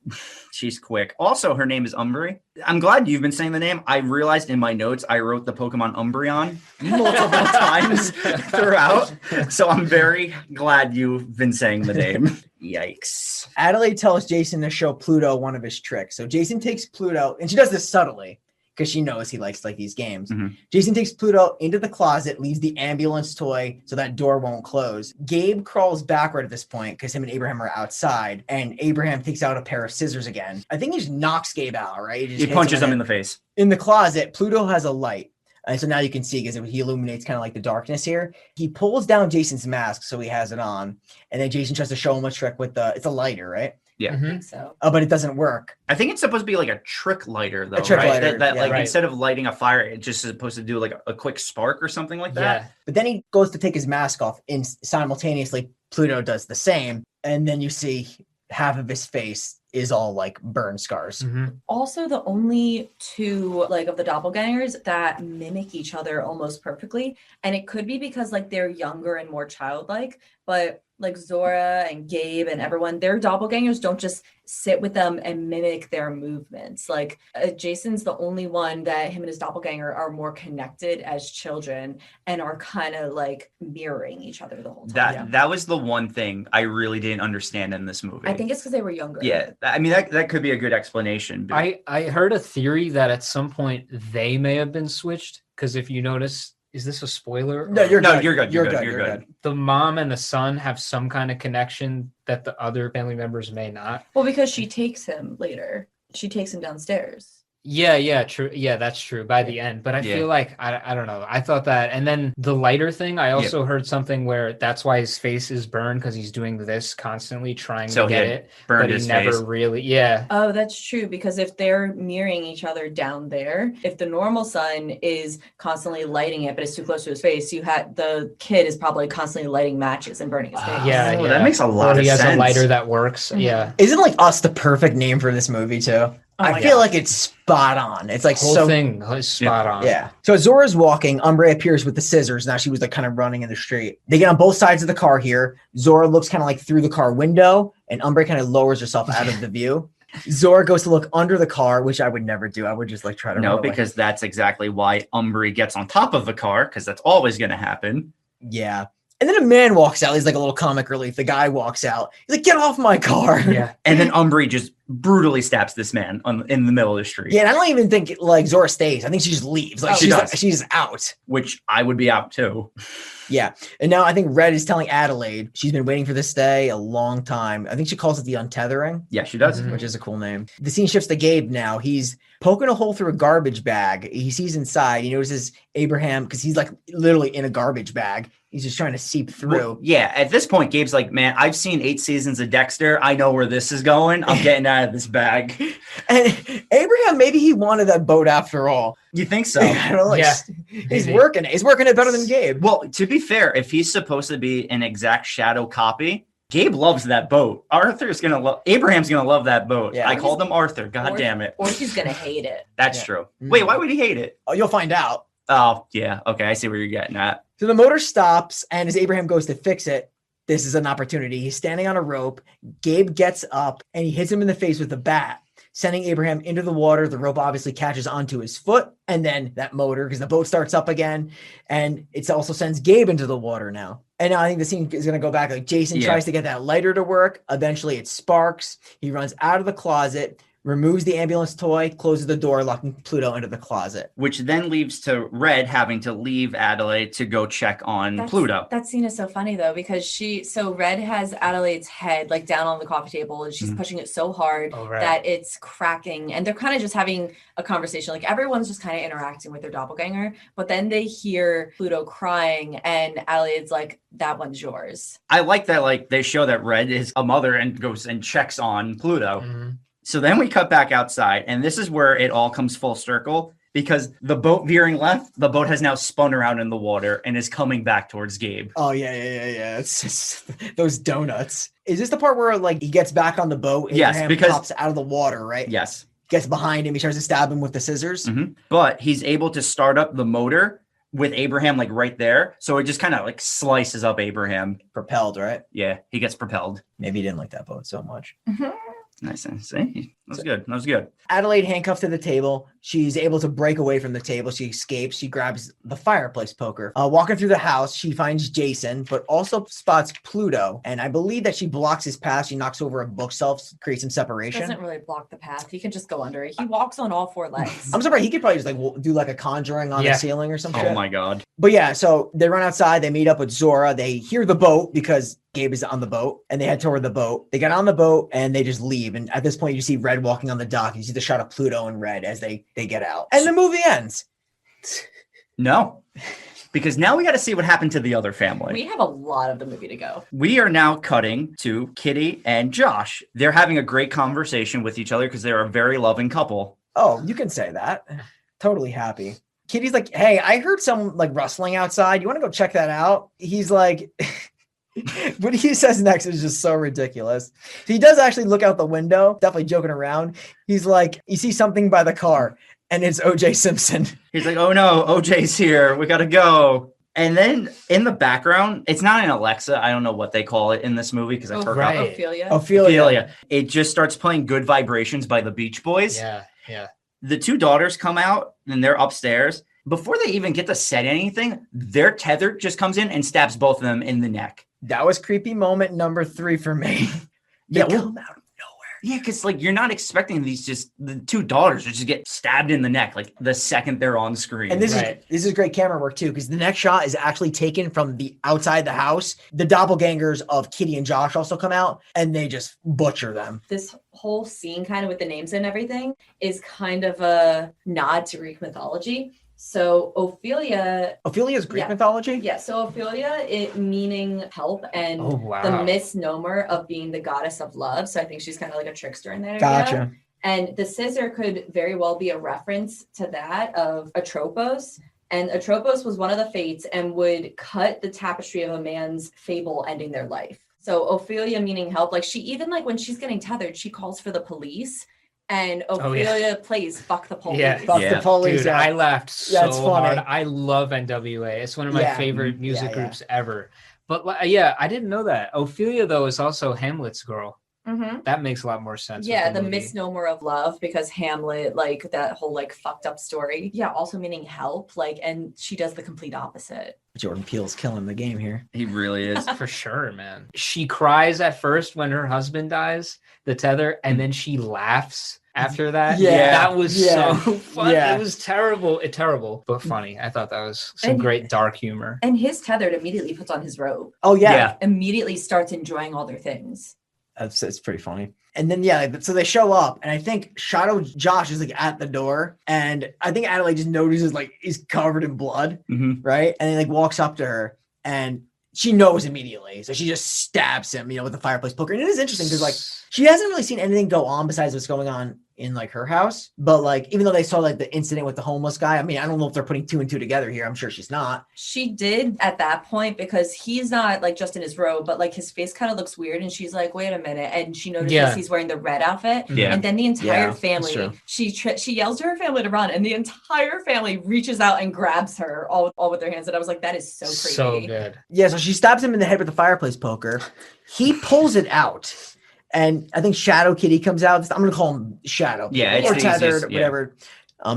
She's quick. Also, her name is Umbre. I'm glad you've been saying the name. I realized in my notes I wrote the Pokemon Umbreon multiple times throughout, so I'm very glad you've been saying the name. Yikes. Adelaide tells Jason to show Pluto one of his tricks. So Jason takes Pluto, and she does this subtly because she knows he likes like these games. Mm-hmm. Jason takes Pluto into the closet, leaves the ambulance toy so that door won't close. Gabe crawls backward at this point because him and Abraham are outside, and Abraham takes out a pair of scissors again. I think he just knocks Gabe out, right? He punches him in the face. In the closet, Pluto has a light. And so now you can see because he illuminates kind of like the darkness here. He pulls down Jason's mask so he has it on. And then Jason tries to show him a trick with it's a lighter, right? Yeah. I think so. but it doesn't work. I think it's supposed to be like a trick lighter, though. A trick right? lighter, That yeah. like Right. instead of lighting a fire, it's just supposed to do like a quick spark or something like that. Yeah. But then he goes to take his mask off, and simultaneously Pluto does the same. And then you see half of his face is all like burn scars. Mhm. Also, the only two like of the doppelgangers that mimic each other almost perfectly, and it could be because like they're younger and more childlike, but like Zora and Gabe and everyone, their doppelgangers don't just sit with them and mimic their movements. Like Jason's the only one that him and his doppelganger are more connected as children and are kind of like mirroring each other the whole time. That was the one thing I really didn't understand in this movie. I think it's because they were younger. Yeah, I mean that could be a good explanation. But I heard a theory that at some point they may have been switched, because if you notice, is this a spoiler? No, Or- you're good. You're good. You're You're good. You're good. good. the mom and the son have some kind of connection that the other family members may not. Well, because she takes him later. She takes him downstairs. Yeah, true. Yeah, that's true by the end. But I Yeah. feel like, I don't know. I thought that. And then the lighter thing, I also heard something where that's why his face is burned, because he's doing this constantly trying So to he get had it. burned But he his never face. really, yeah. Oh, that's true. Because if they're mirroring each other down there, if the normal sun is constantly lighting it, but it's too close to his face, the kid is probably constantly lighting matches and burning his face. Yeah, Oh, yeah. that makes a lot Or of he has sense. a lighter that works. Mhm. Yeah. Isn't like Us the perfect name for this movie too? Oh I my feel God. like it's spot on. It's like Whole so thing is spot on. Yeah. So as Zora's walking, Umbre appears with the scissors. Now she was like kind of running in the street. They get on both sides of the car here. Zora looks kind of like through the car window, and Umbre kind of lowers herself out of the view. Zora goes to look under the car, which I would never do. I would just like try to No, run away. because that's exactly why Umbry gets on top of the car, because that's always going to happen. Yeah. And then a man walks out. He's like a little comic relief. The guy walks out. He's like, "Get off my car." Yeah. And then Umbry just brutally stabs this man in the middle of the street. Yeah, and I don't even think like Zora stays. I think she just leaves. Like Oh, she does. she's out. Which I would be out too. Yeah. And now I think Red is telling Adelaide she's been waiting for this day a long time. I think she calls it the untethering, Yeah, she does. Mhm. which is a cool name. The scene shifts to Gabe now. He's poking a hole through a garbage bag. He sees inside. He notices Abraham because he's like literally in a garbage bag. He's just trying to seep through. Well, yeah, at this point, Gabe's like, man, I've seen 8 seasons of Dexter. I know where this is going. I'm getting out of this bag. And Abraham, maybe he wanted that boat after all. You think so? I don't know, like, Yeah, he's maybe. working it. He's working it better than Gabe. Well, to be fair, if he's supposed to be an exact shadow copy, Gabe loves that boat. Abraham's gonna love that boat. Yeah. I called him Arthur. God Or- damn it. Or she's going to hate it. That's Yeah. true. Mhm. Wait, why would he hate it? Oh, you'll find out. Oh, yeah. Okay, I see where you're getting at. So the motor stops, and as Abraham goes to fix it, this is an opportunity. He's standing on a rope. Gabe gets up, and he hits him in the face with a bat, sending Abraham into the water. The rope obviously catches onto his foot, and then that motor, because the boat starts up again, and it also sends Gabe into the water now. And now I think the scene is going to go back. Like Jason Yeah. tries to get that lighter to work. Eventually, it sparks. He runs out of the closet, removes the ambulance toy, closes the door, locking Pluto into the closet. Which then leaves to Red having to leave Adelaide to go check on Pluto. That scene is so funny though, because Red has Adelaide's head like down on the coffee table and she's Mhm. pushing it so hard Oh, right. that it's cracking, and they're kind of just having a conversation. Like everyone's just kind of interacting with their doppelganger, but then they hear Pluto crying and Adelaide's like, "That one's yours." I like that, like, they show that Red is a mother and goes and checks on Pluto. Mhm. So then we cut back outside, and this is where it all comes full circle, because the boat veering left, the boat has now spun around in the water and is coming back towards Gabe. Oh yeah. It's just those donuts. Is this the part where like he gets back on the boat? Yes, Abraham because- pops out of the water, right? Yes. Gets behind him. He tries to stab him with the scissors. Mhm. But he's able to start up the motor with Abraham like right there. So it just kind of like slices up Abraham. Propelled, right? Yeah, he gets propelled. Maybe he didn't like that boat so much. Nice. See, that was good. That was good. Adelaide handcuffed to the table. She's able to break away from the table. She escapes. She grabs the fireplace poker. Walking through the house, she finds Jason, but also spots Pluto. And I believe that she blocks his path. She knocks over a bookshelf, creates some separation. Doesn't really block the path. He can just go under it. He walks on all 4 legs. I'm surprised he could probably just like do like a conjuring on Yeah. the ceiling or some shit. Oh my God. But yeah, so they run outside. They meet up with Zora. They hear the boat because Gabe is on the boat, and they head toward the boat. They get on the boat and they just leave. And at this point, you see Red walking on the dock. You see the shot of Pluto and Red as they get out. And the movie ends. No, because now we got to see what happened to the other family. We have a lot of the movie to go. We are now cutting to Kitty and Josh. They're having a great conversation with each other because they're a very loving couple. Oh, you can say that. Totally happy. Kitty's like, hey, I heard some like rustling outside. You want to go check that out? He's like, what he says next is just so ridiculous. He does actually look out the window, definitely joking around. He's like, you see something by the car, and it's O.J. Simpson. He's like, oh no, OJ's here. We got to go. And then in the background, it's not an Alexa. I don't know what they call it in this movie because I forgot. right. Ophelia. Ophelia. It just starts playing Good Vibrations by the Beach Boys. Yeah. The two daughters come out and they're upstairs. Before they even get to say anything, their tether just comes in and stabs both of them in the neck. That was creepy moment number 3 for me. They come out of nowhere. Yeah, because like you're not expecting the two daughters to just get stabbed in the neck like the second they're on screen. And this is great camera work too, because the next shot is actually taken from the outside the house. The doppelgangers of Kitty and Josh also come out, and they just butcher them. This whole scene, kind of with the names and everything, is kind of a nod to Greek mythology. So Ophelia's Greek mythology? Yeah, so Ophelia, it meaning help, and wow. the misnomer of being the goddess of love. So I think she's kind of like a trickster in that Gotcha. area. And the scissor could very well be a reference to that of Atropos. And Atropos was one of the fates and would cut the tapestry of a man's fable ending their life. So Ophelia meaning help, like she even like when she's getting tethered, she calls for the police. And Ophelia plays "Fuck the Police." Yeah. Fuck the police. Dude, I laughed so That's funny. hard. I love NWA. It's one of my favorite music Yeah. groups ever. But yeah, I didn't know that. Ophelia, though, is also Hamlet's girl. Mm-hmm. That makes a lot more sense. Yeah, with the movie. misnomer of love, because Hamlet, like that whole like fucked up story. Yeah, also meaning help. Like, and she does the complete opposite. Jordan Peele's killing the game here. He really is. For sure, man. She cries at first when her husband dies, the tether, and then she laughs after that. Yeah. That was so fun. Yeah. It was terrible, but funny. I thought that was some great dark humor. And his tethered immediately puts on his robe. Oh, yeah. Immediately starts enjoying all their things. It's pretty funny. And then, so they show up, and I think Shadow Josh is like at the door, and I think Adelaide just notices like he's covered in blood, right? And he like walks up to her, and she knows immediately. So she just stabs him, with the fireplace poker. And it is interesting because like she hasn't really seen anything go on besides what's going on in like her house. But like, even though they saw like the incident with the homeless guy, I mean, I don't know if they're putting 2 and 2 together here. I'm sure she's not. She did at that point, because he's not like just in his robe, but like his face kind of looks weird. And she's like, wait a minute. And she notices he's wearing the red outfit. Yeah. And then the entire That's family, true. she yells to her family to run, and the entire family reaches out and grabs her all with their hands. And I was like, that is so creepy. So good. Yeah, so she stabs him in the head with the fireplace poker. He pulls it out. And I think Shadow Kitty comes out. I'm going to call him Shadow. Yeah, it's or the tethered, easiest, whatever.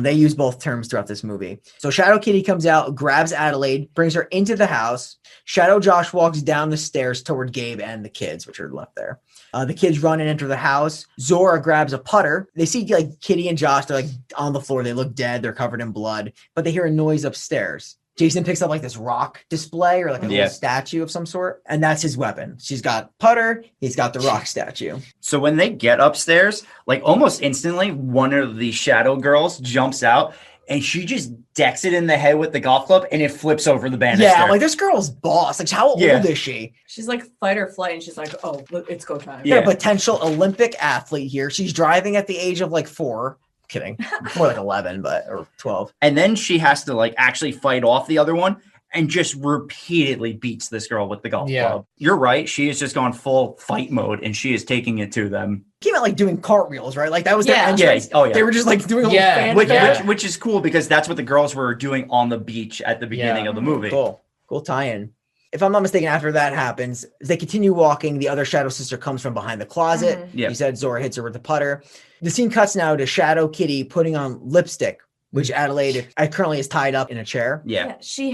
They use both terms throughout this movie. So Shadow Kitty comes out, grabs Adelaide, brings her into the house. Shadow Josh walks down the stairs toward Gabe and the kids, which are left there. The kids run and enter the house. Zora grabs a putter. They see like Kitty and Josh. They're like on the floor. They look dead. They're covered in blood, but they hear a noise upstairs. Jason picks up like this rock display or like a little statue of some sort, and that's his weapon. She's got putter, he's got the rock statue. So when they get upstairs, like almost instantly, one of the shadow girls jumps out and she just decks it in the head with the golf club and it flips over the banister. Yeah, like this girl's boss. Like, how old is she? She's like fight or flight, and she's like, oh, it's go time. Yeah, potential Olympic athlete here. She's driving at the age of like 4. Kidding. More like 11, or 12. And then she has to like actually fight off the other one and just repeatedly beats this girl with the golf club. You're right. She is just gone full fight mode and she is taking it to them. Came out like doing cartwheels, right? Like that was their entrance. Yeah. Oh, yeah. They were just like doing a little fan. Which is cool because that's what the girls were doing on the beach at the beginning of the movie. Cool tie-in. If I'm not mistaken, after that happens, as they continue walking, the other shadow sister comes from behind the closet. You said Zora hits her with the putter. The scene cuts now to Shadow Kitty putting on lipstick, which Adelaide currently is tied up in a chair. Yeah. She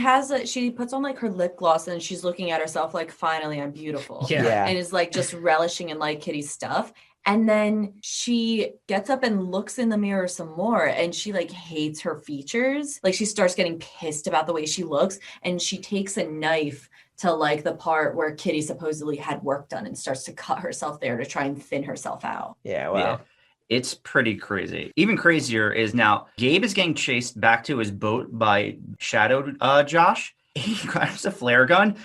puts on like her lip gloss and she's looking at herself like, finally, I'm beautiful. And is like just relishing in like Kitty's stuff. And then she gets up and looks in the mirror some more and she like hates her features. Like she starts getting pissed about the way she looks and she takes a knife to like the part where Kitty supposedly had work done and starts to cut herself there to try and thin herself out. Yeah, wow. Yeah. It's pretty crazy. Even crazier is now Gabe is getting chased back to his boat by Shadow Josh. he grabs a flare gun,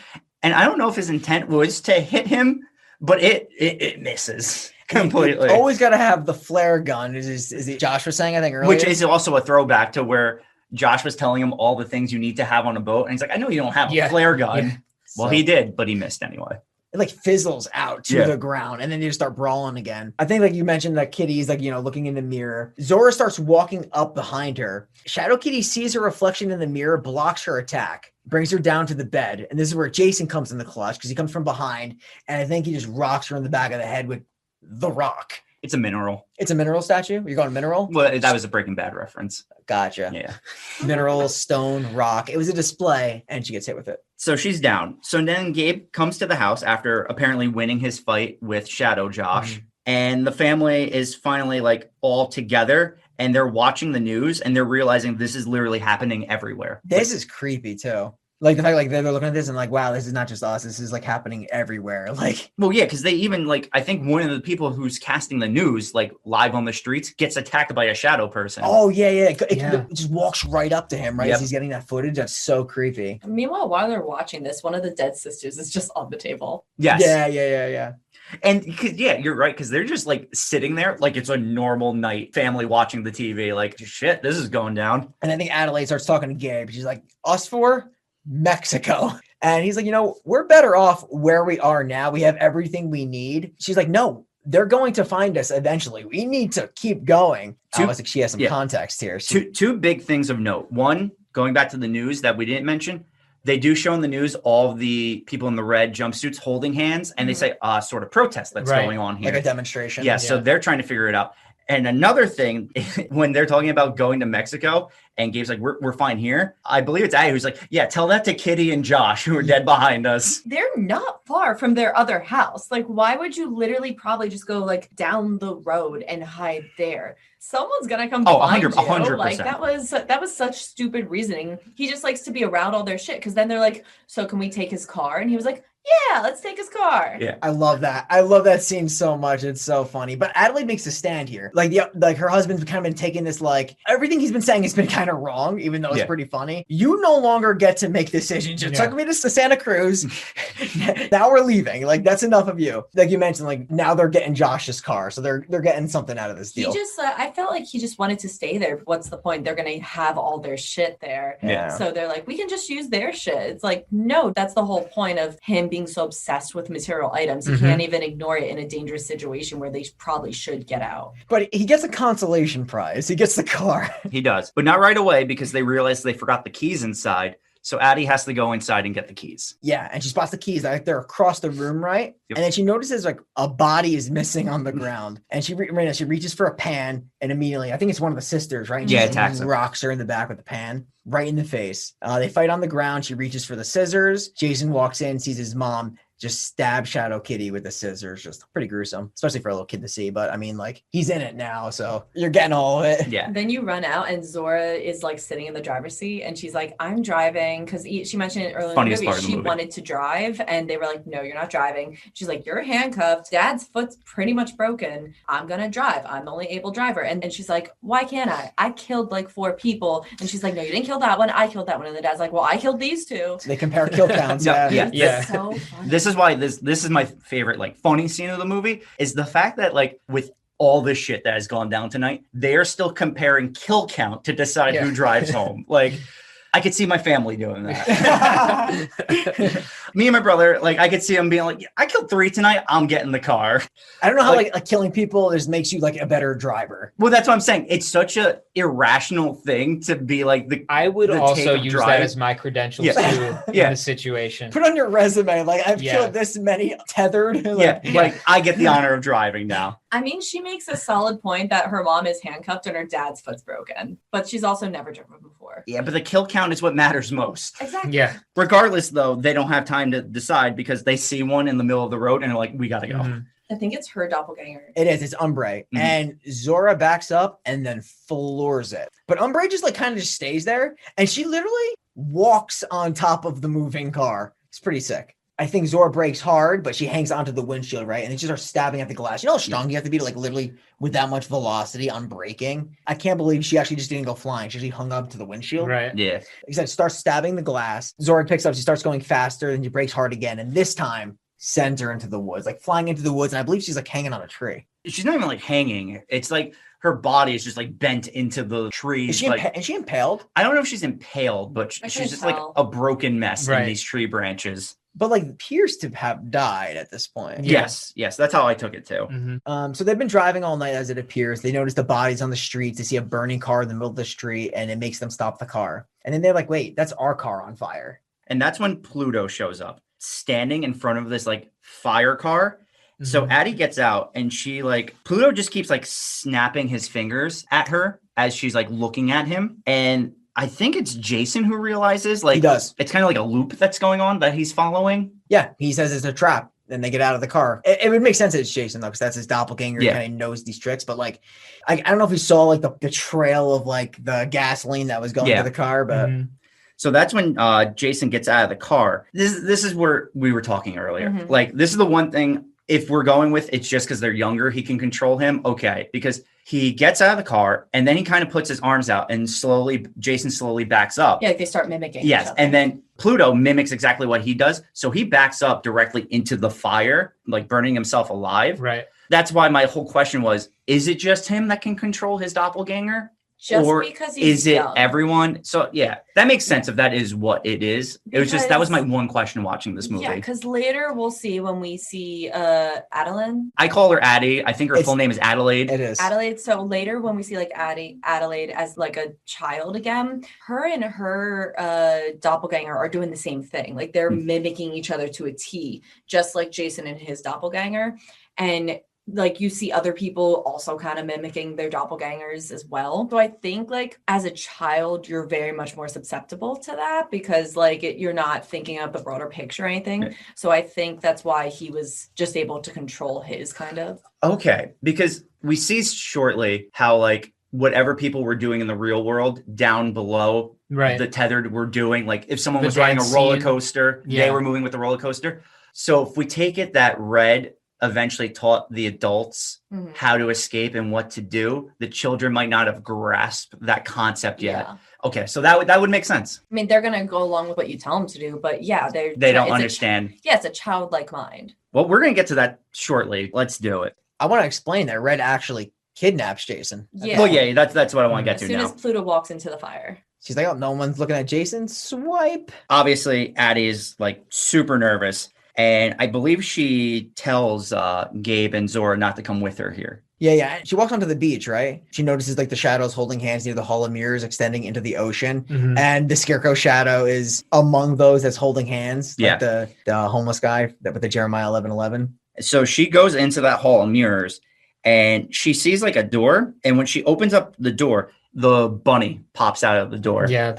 and I don't know if his intent was to hit him, but it misses completely. You always got to have the flare gun. Is it Josh was saying, I think, earlier? Which is also a throwback to where Josh was telling him all the things you need to have on a boat. And he's like, I know you don't have a flare gun. Yeah. Well, he did, but he missed anyway. It like fizzles out to the ground, and then you just start brawling again. I think like you mentioned that Kitty's like, looking in the mirror. Zora starts walking up behind her. Shadow Kitty sees her reflection in the mirror, blocks her attack, brings her down to the bed. And this is where Jason comes in the clutch because he comes from behind. And I think he just rocks her in the back of the head with the rock. It's a mineral. It's a mineral statue? You're going mineral? Well, that was a Breaking Bad reference. Gotcha. Yeah. Mineral, stone, rock. It was a display, and she gets hit with it. So she's down. So then Gabe comes to the house after apparently winning his fight with Shadow Josh. And the family is finally like all together, and they're watching the news, and they're realizing this is literally happening everywhere. This is creepy too. Like the fact like they're looking at this and like, wow, this is not just us. This is like happening everywhere. Like, well, yeah, because they even like, I think one of the people who's casting the news like live on the streets gets attacked by a shadow person. Oh yeah. It just walks right up to him, right? Yep. As he's getting that footage. That's so creepy. Meanwhile, while they're watching this, one of the dead sisters is just on the table. Yes. Yeah. And you're right, because they're just like sitting there like it's a normal night, family watching the TV. Like, shit, this is going down. And I think Adelaide starts talking to Gabe. She's like, us four? Mexico. And he's like, we're better off where we are now. We have everything we need. She's like, no, they're going to find us eventually. We need to keep going. She has some context here. Two big things of note. One, going back to the news that we didn't mention, they do show in the news all of the people in the red jumpsuits holding hands, and they say sort of protest that's going on here. Like a demonstration. Yeah, so they're trying to figure it out. And another thing, when they're talking about going to Mexico, and Gabe's like, we're fine here. I believe it's Addie who's like, yeah, tell that to Kitty and Josh, who are dead behind us. They're not far from their other house. Like, why would you literally probably just go like down the road and hide there? Someone's gonna come find you. 100%. Like that was such stupid reasoning. He just likes to be around all their shit, because then they're like, so can we take his car? And he was like, yeah, let's take his car. Yeah. I love that. I love that scene so much. It's so funny. But Adelaide makes a stand here. Like her husband's kind of been taking this, like, everything he's been saying has been kind of wrong, even though it's pretty funny. You no longer get to make decisions. You took me to Santa Cruz. Now we're leaving. Like, that's enough of you. Like you mentioned, like, now they're getting Josh's car. So they're getting something out of this deal. He just, I felt like he just wanted to stay there. What's the point? They're going to have all their shit there. Yeah. So they're like, we can just use their shit. It's like, no, that's the whole point of him being so obsessed with material items. He can't even ignore it in a dangerous situation where they probably should get out. But he gets a consolation prize. He gets the car. He does, but not right away, because they realize they forgot the keys inside. So Addie has to go inside and get the keys. Yeah, and she spots the keys. They're across the room, right? Yep. And then she notices like a body is missing on the ground. And she reaches for a pan, and immediately, I think it's one of the sisters, right? And attacks her. Rocks her in the back with the pan, right in the face. They fight on the ground. She reaches for the scissors. Jason walks in, sees his mom just stab Shadow Kitty with the scissors. Just pretty gruesome, especially for a little kid to see. But I mean, like, he's in it now, so you're getting all of it. Yeah. Then you run out, and Zora is like sitting in the driver's seat, and she's like, I'm driving, because she mentioned it earlier Funniest in the part of movie. the She movie. wanted to drive, and they were like, no, you're not driving. She's like, you're handcuffed. Dad's foot's pretty much broken. I'm gonna drive. I'm the only able driver. And she's like, why can't I? I killed like 4 people. And she's like, no, you didn't kill that one. I killed that one. And the dad's like, well, I killed these 2. They compare kill counts. No, Yeah. yeah. So funny. This is why this is my favorite like funny scene of the movie, is the fact that like with all this shit that has gone down tonight, they are still comparing kill count to decide who drives home. Like, I could see my family doing that. Me and my brother, like, I could see him being like, I killed 3 tonight, I'm getting the car. I don't know how like killing people just makes you like a better driver. Well, that's what I'm saying. It's such a irrational thing to be like I would the also take of use drive. that as my credentials too in the situation. Put on your resume, like, I've killed this many tethered. Like I get the honor of driving now. I mean, she makes a solid point that her mom is handcuffed and her dad's foot's broken, but she's also never driven before. Yeah, but the kill count is what matters most. Exactly. Yeah. Regardless, though, they don't have time to decide, because they see one in the middle of the road and they're like, we gotta go. I think it's her doppelganger. It is. It's Umbre. And Zora backs up and then floors it. But Umbre just like kind of just stays there. And she literally walks on top of the moving car. It's pretty sick. I think Zora breaks hard, but she hangs onto the windshield, right? And then she starts stabbing at the glass. You know how strong you have to be to like literally with that much velocity on braking? I can't believe she actually just didn't go flying. She actually hung up to the windshield. Right. Yeah. Except starts stabbing the glass. Zora picks up, she starts going faster, and she breaks hard again. And this time sends her into the woods, like flying into the woods. And I believe she's like hanging on a tree. She's not even like hanging. It's like her body is just like bent into the tree. Is she impaled? I don't know if she's impaled, but she's just like a broken mess in these tree branches. But like appears to have died at this point. Yes, that's how I took it too. Mm-hmm. So they've been driving all night as it appears. They notice the bodies on the streets. They see a burning car in the middle of the street, and it makes them stop the car. And then they're like, wait, that's our car on fire. And that's when Pluto shows up, standing in front of this like fire car. So Addie gets out, and she like Pluto just keeps like snapping his fingers at her as she's like looking at him. And I think it's Jason who realizes like he does. It's kind of like a loop that's going on that he's following. Yeah, he says it's a trap. Then they get out of the car. It would make sense that it's Jason though, because that's his doppelganger. Yeah. He kind of knows these tricks. But like, I don't know if we saw like the trail of like the gasoline that was going to the car, but. So that's when Jason gets out of the car. This is where we were talking earlier. Like, this is the one thing, if we're going with it's just because they're younger, he can control him. Okay. Because he gets out of the car and then he kind of puts his arms out and Jason slowly backs up. Yeah, like they start mimicking. Yes. Each other. And then Pluto mimics exactly what he does. So he backs up directly into the fire, like burning himself alive. Right. That's why my whole question was, is it just him that can control his doppelganger? Just or because he's is it young. everyone? So yeah, that makes sense if that is what it is. It was just that was my one question watching this movie. Yeah, because later we'll see when we see Adeline. I call her Addie. I think her full name is Adelaide. It is. Adelaide. So later when we see like Adelaide as like a child again, her and her doppelganger are doing the same thing. Like they're mimicking each other to a T, just like Jason and his doppelganger. And like you see other people also kind of mimicking their doppelgangers as well. So I think like as a child, you're very much more susceptible to that because like you're not thinking of the broader picture or anything. Right. So I think that's why he was just able to control his kind of. Okay, because we see shortly how like whatever people were doing in the real world down below the tethered were doing. Like if someone was riding a roller coaster, they were moving with the roller coaster. So if we take it that Red eventually taught the adults how to escape and what to do, the children might not have grasped that concept yet. Yeah. Okay, so that would make sense. I mean, they're gonna go along with what you tell them to do, but yeah, they don't understand. It's a childlike mind. Well, we're gonna get to that shortly. Let's do it. I want to explain that Red actually kidnaps Jason. Yeah. Well, yeah, that's what I want to get to now. As soon as Pluto walks into the fire. She's like, oh, no one's looking at Jason. Swipe. Obviously, Addie is like super nervous. And I believe she tells Gabe and Zora not to come with her here. Yeah. She walks onto the beach, right? She notices like the shadows holding hands near the Hall of Mirrors extending into the ocean. And the Scarecrow shadow is among those that's holding hands. Like the homeless guy with the Jeremiah 11:11. So she goes into that Hall of Mirrors and she sees like a door. And when she opens up the door, the bunny pops out of the door. Yeah,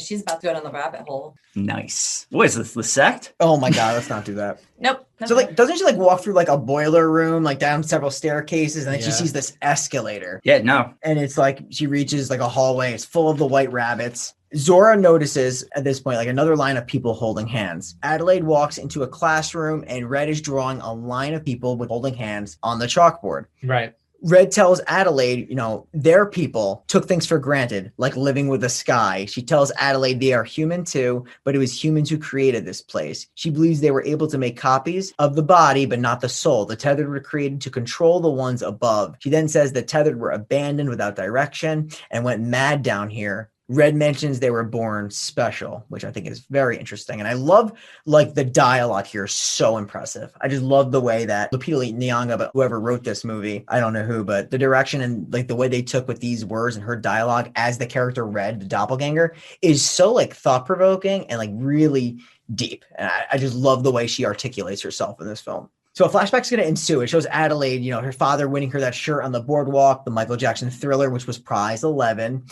she's about to go down the rabbit hole. Nice. What is this, the sect? Oh my God, let's not do that. Nope. So like, doesn't she like walk through like a boiler room, like down several staircases, and then she sees this escalator? Yeah, no. And it's like she reaches like a hallway. It's full of the white rabbits. Zora notices at this point like another line of people holding hands. Adelaide walks into a classroom, and Red is drawing a line of people with holding hands on the chalkboard. Right. Red tells Adelaide, their people took things for granted, like living with the sky. She tells Adelaide they are human too, but it was humans who created this place. She believes they were able to make copies of the body, but not the soul. The tethered were created to control the ones above. She then says the tethered were abandoned without direction and went mad down here. Red mentions they were born special, which I think is very interesting. And I love like the dialogue here is so impressive. I just love the way that Lupita Nyong'o, but whoever wrote this movie, I don't know who, but the direction and like the way they took with these words and her dialogue as the character Red, the doppelganger, is so like thought-provoking and like really deep. And I just love the way she articulates herself in this film. So a flashback's going to ensue. It shows Adelaide, her father winning her that shirt on the boardwalk, the Michael Jackson Thriller, which was prize 11.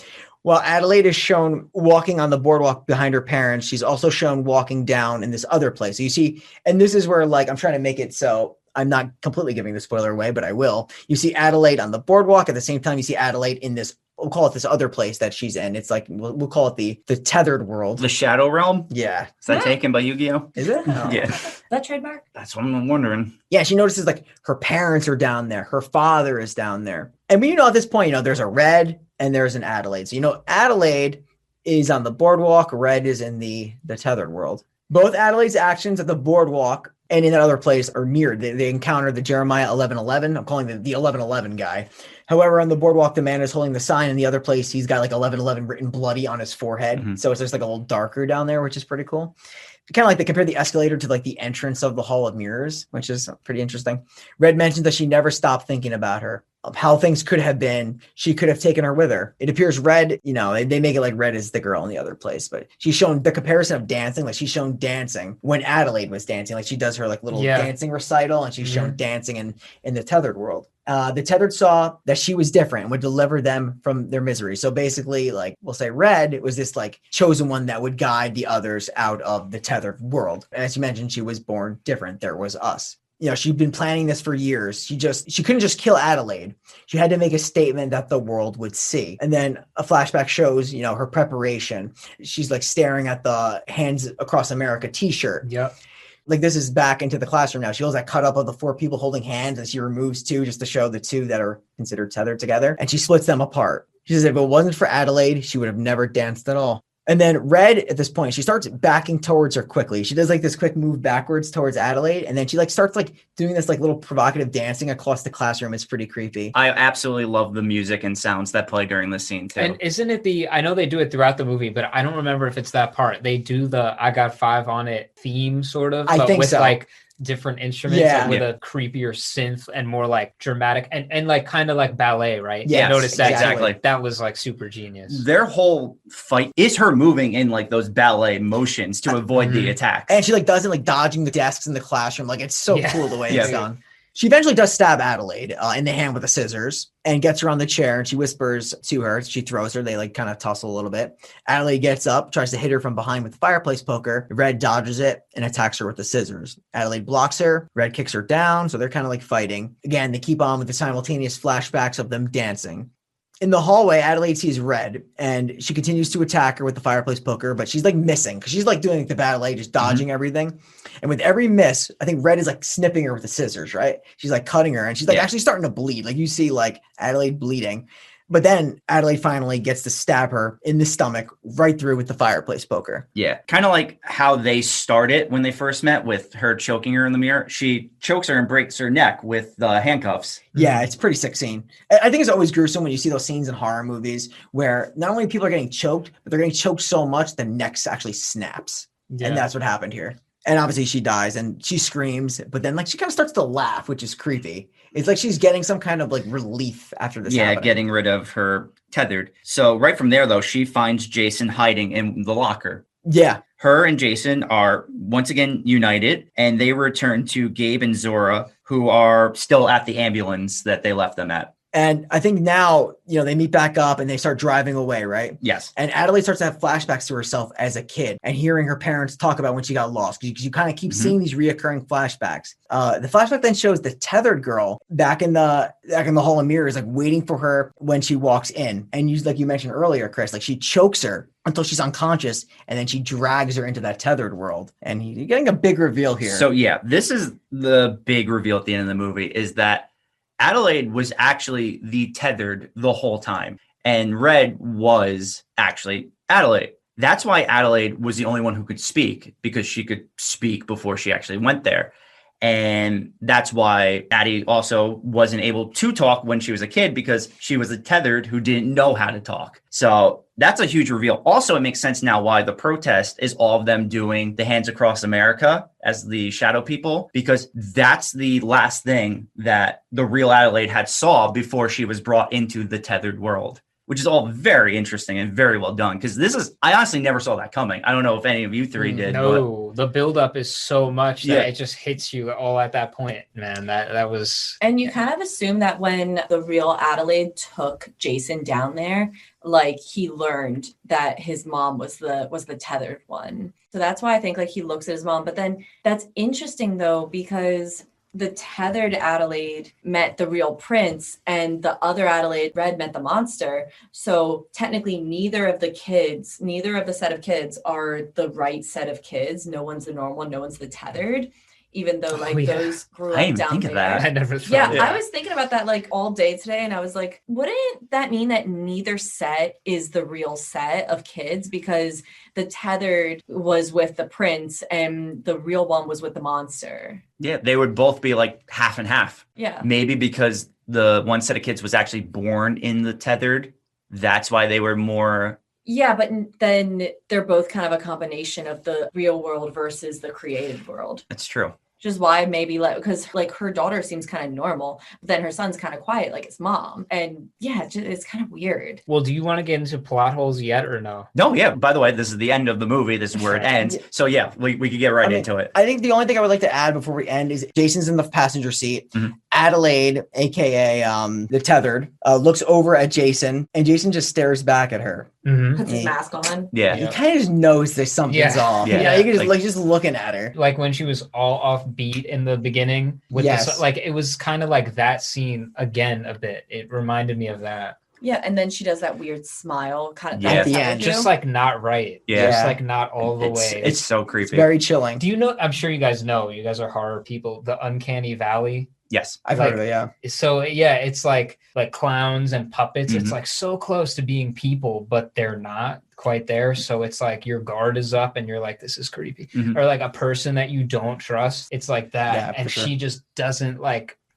While Adelaide is shown walking on the boardwalk behind her parents, she's also shown walking down in this other place. So you see, and this is where like I'm trying to make it so I'm not completely giving the spoiler away, but I will. You see Adelaide on the boardwalk. At the same time, you see Adelaide in this we'll call it this other place that she's in. It's like, we'll call it the tethered world. The Shadow Realm? Yeah. Is that taken by Yu-Gi-Oh? Is it? Oh. Yeah. That trademark? That's what I'm wondering. Yeah, she notices like her parents are down there. Her father is down there. And we at this point, there's a Red and there's an Adelaide. So, Adelaide is on the boardwalk. Red is in the tethered world. Both Adelaide's actions at the boardwalk and in that other place are mirrored. They encounter the Jeremiah 11:11. I'm calling the 11:11 guy. However, on the boardwalk, the man is holding the sign. In the other place, he's got like 11:11 written bloody on his forehead. Mm-hmm. So it's just like a little darker down there, which is pretty cool. Kind of like they compare the escalator to like the entrance of the Hall of Mirrors, which is pretty interesting. Red mentions that she never stopped thinking about her, of how things could have been. She could have taken her with her. It appears Red, they make it like Red is the girl in the other place, but she's shown the comparison of dancing. Like she's shown dancing when Adelaide was dancing. Like she does her like little dancing recital, and she's shown dancing in the tethered world. The tethered saw that she was different and would deliver them from their misery. So basically, like we'll say Red was this like chosen one that would guide the others out of the tethered world. And as you mentioned, she was born different. There was us. She'd been planning this for years. She couldn't just kill Adelaide. She had to make a statement that the world would see. And then a flashback shows, her preparation. She's like staring at the Hands Across America t-shirt. Yep. Like this is back into the classroom now. She holds that cut up of the 4 people holding hands, and she removes 2 just to show the 2 that are considered tethered together. And she splits them apart. She says if it wasn't for Adelaide, she would have never danced at all. And then Red, at this point, she starts backing towards her quickly. She does like this quick move backwards towards Adelaide. And then she like starts like doing this like little provocative dancing across the classroom. It's pretty creepy. I absolutely love the music and sounds that play during this scene too. And isn't it I know they do it throughout the movie, but I don't remember if it's that part. They do the I Got 5 on it theme sort of, I think with so. Like different instruments, like with a creepier synth and more like dramatic and like kind of like ballet, right? Yeah, notice that exactly. That was like super genius. Their whole fight is her moving in like those ballet motions to avoid the attacks. And she like does it like dodging the desks in the classroom. Like it's so cool the way it's done. She eventually does stab Adelaide in the hand with the scissors and gets her on the chair, and she whispers to her. She throws her. They like kind of tussle a little bit. Adelaide gets up, tries to hit her from behind with the fireplace poker. Red dodges it and attacks her with the scissors. Adelaide blocks her. Red kicks her down. So they're kind of like fighting. Again, they keep on with the simultaneous flashbacks of them dancing. In the hallway, Adelaide sees Red, and she continues to attack her with the fireplace poker, but she's like missing because she's like doing like the ballet, just dodging everything. And with every miss, I think Red is like snipping her with the scissors, right? She's like cutting her, and she's like actually starting to bleed. Like you see like Adelaide bleeding. But then Adelaide finally gets to stab her in the stomach right through with the fireplace poker. Yeah. Kind of like how they started when they first met with her choking her in the mirror. She chokes her and breaks her neck with the handcuffs. Yeah, it's a pretty sick scene. I think it's always gruesome when you see those scenes in horror movies where not only people are getting choked, but they're getting choked so much the neck actually snaps. Yeah. And that's what happened here. And obviously she dies and she screams, but then like she kind of starts to laugh, which is creepy. It's like she's getting some kind of like relief after this. Yeah, happening. Getting rid of her tethered. So right from there, though, she finds Jason hiding in the locker. Yeah. Her and Jason are once again united, and they return to Gabe and Zora, who are still at the ambulance that they left them at. And I think now, they meet back up and they start driving away, right? Yes. And Adelaide starts to have flashbacks to herself as a kid and hearing her parents talk about when she got lost, because you kind of keep seeing these reoccurring flashbacks. The flashback then shows the tethered girl back in the Hall of Mirrors, like waiting for her when she walks in. And like you mentioned earlier, Chris, like she chokes her until she's unconscious, and then she drags her into that tethered world. And you're getting a big reveal here. So yeah, this is the big reveal at the end of the movie, is that Adelaide was actually the tethered the whole time, and Red was actually Adelaide. That's why Adelaide was the only one who could speak, because she could speak before she actually went there. And that's why Addie also wasn't able to talk when she was a kid, because she was a tethered who didn't know how to talk. So that's a huge reveal. Also, it makes sense now why the protest is all of them doing the Hands Across America as the shadow people, because that's the last thing that the real Adelaide had saw before she was brought into the tethered world, which is all very interesting and very well done. Because I honestly never saw that coming. I don't know if any of you three did. No, the buildup is so much that it just hits you all at that point, man. That was. And you kind of assume that when the real Adelaide took Jason down there, like he learned that his mom was the tethered one. So that's why I think like he looks at his mom. But then that's interesting though, because the tethered Adelaide met the real prince and the other Adelaide, Red, met the monster. So technically neither of the set of kids are the right set of kids. No one's the normal one, no one's the tethered. Even though those grew up down there. I never thought I was thinking about that like all day today, and I was like, wouldn't that mean that neither set is the real set of kids? Because the tethered was with the prince and the real one was with the monster. Yeah, they would both be like half and half. Yeah. Maybe because the one set of kids was actually born in the tethered. That's why they were more... Yeah, but then they're both kind of a combination of the real world versus the created world. That's true. Which is why maybe because like her daughter seems kind of normal, but then her son's kind of quiet like his mom. And yeah, it's kind of weird. Well, do you want to get into plot holes yet or no? No, yeah. By the way, this is the end of the movie. This is where it ends. So yeah, we could get right into it. I think the only thing I would like to add before we end is Jason's in the passenger seat. Mhm. Adelaide, aka the tethered, looks over at Jason, and Jason just stares back at her. Mm-hmm. Puts his mask on. Yeah. He kind of just knows there's something's off. Yeah. You can just Like- just looking at her. Like when she was all off beat in the beginning with Yes. like it was kind of like that scene again a bit. It reminded me of that. Yeah, and then she does that weird smile kind of Yeah. At the end. Just like not right. Yeah. Just like not all the way. It's so It's creepy. very chilling. Do you know, I'm sure you guys know, you guys are horror people, the Uncanny Valley. Yes. I've like- heard of it, yeah. So yeah, it's like clowns and puppets. Mhm. It's like so close to being people, but they're not quite there. So it's like your guard is up and you're like, this is creepy. Mhm. Or like a person that you don't trust. It's like that. Yeah, for And sure. she just doesn't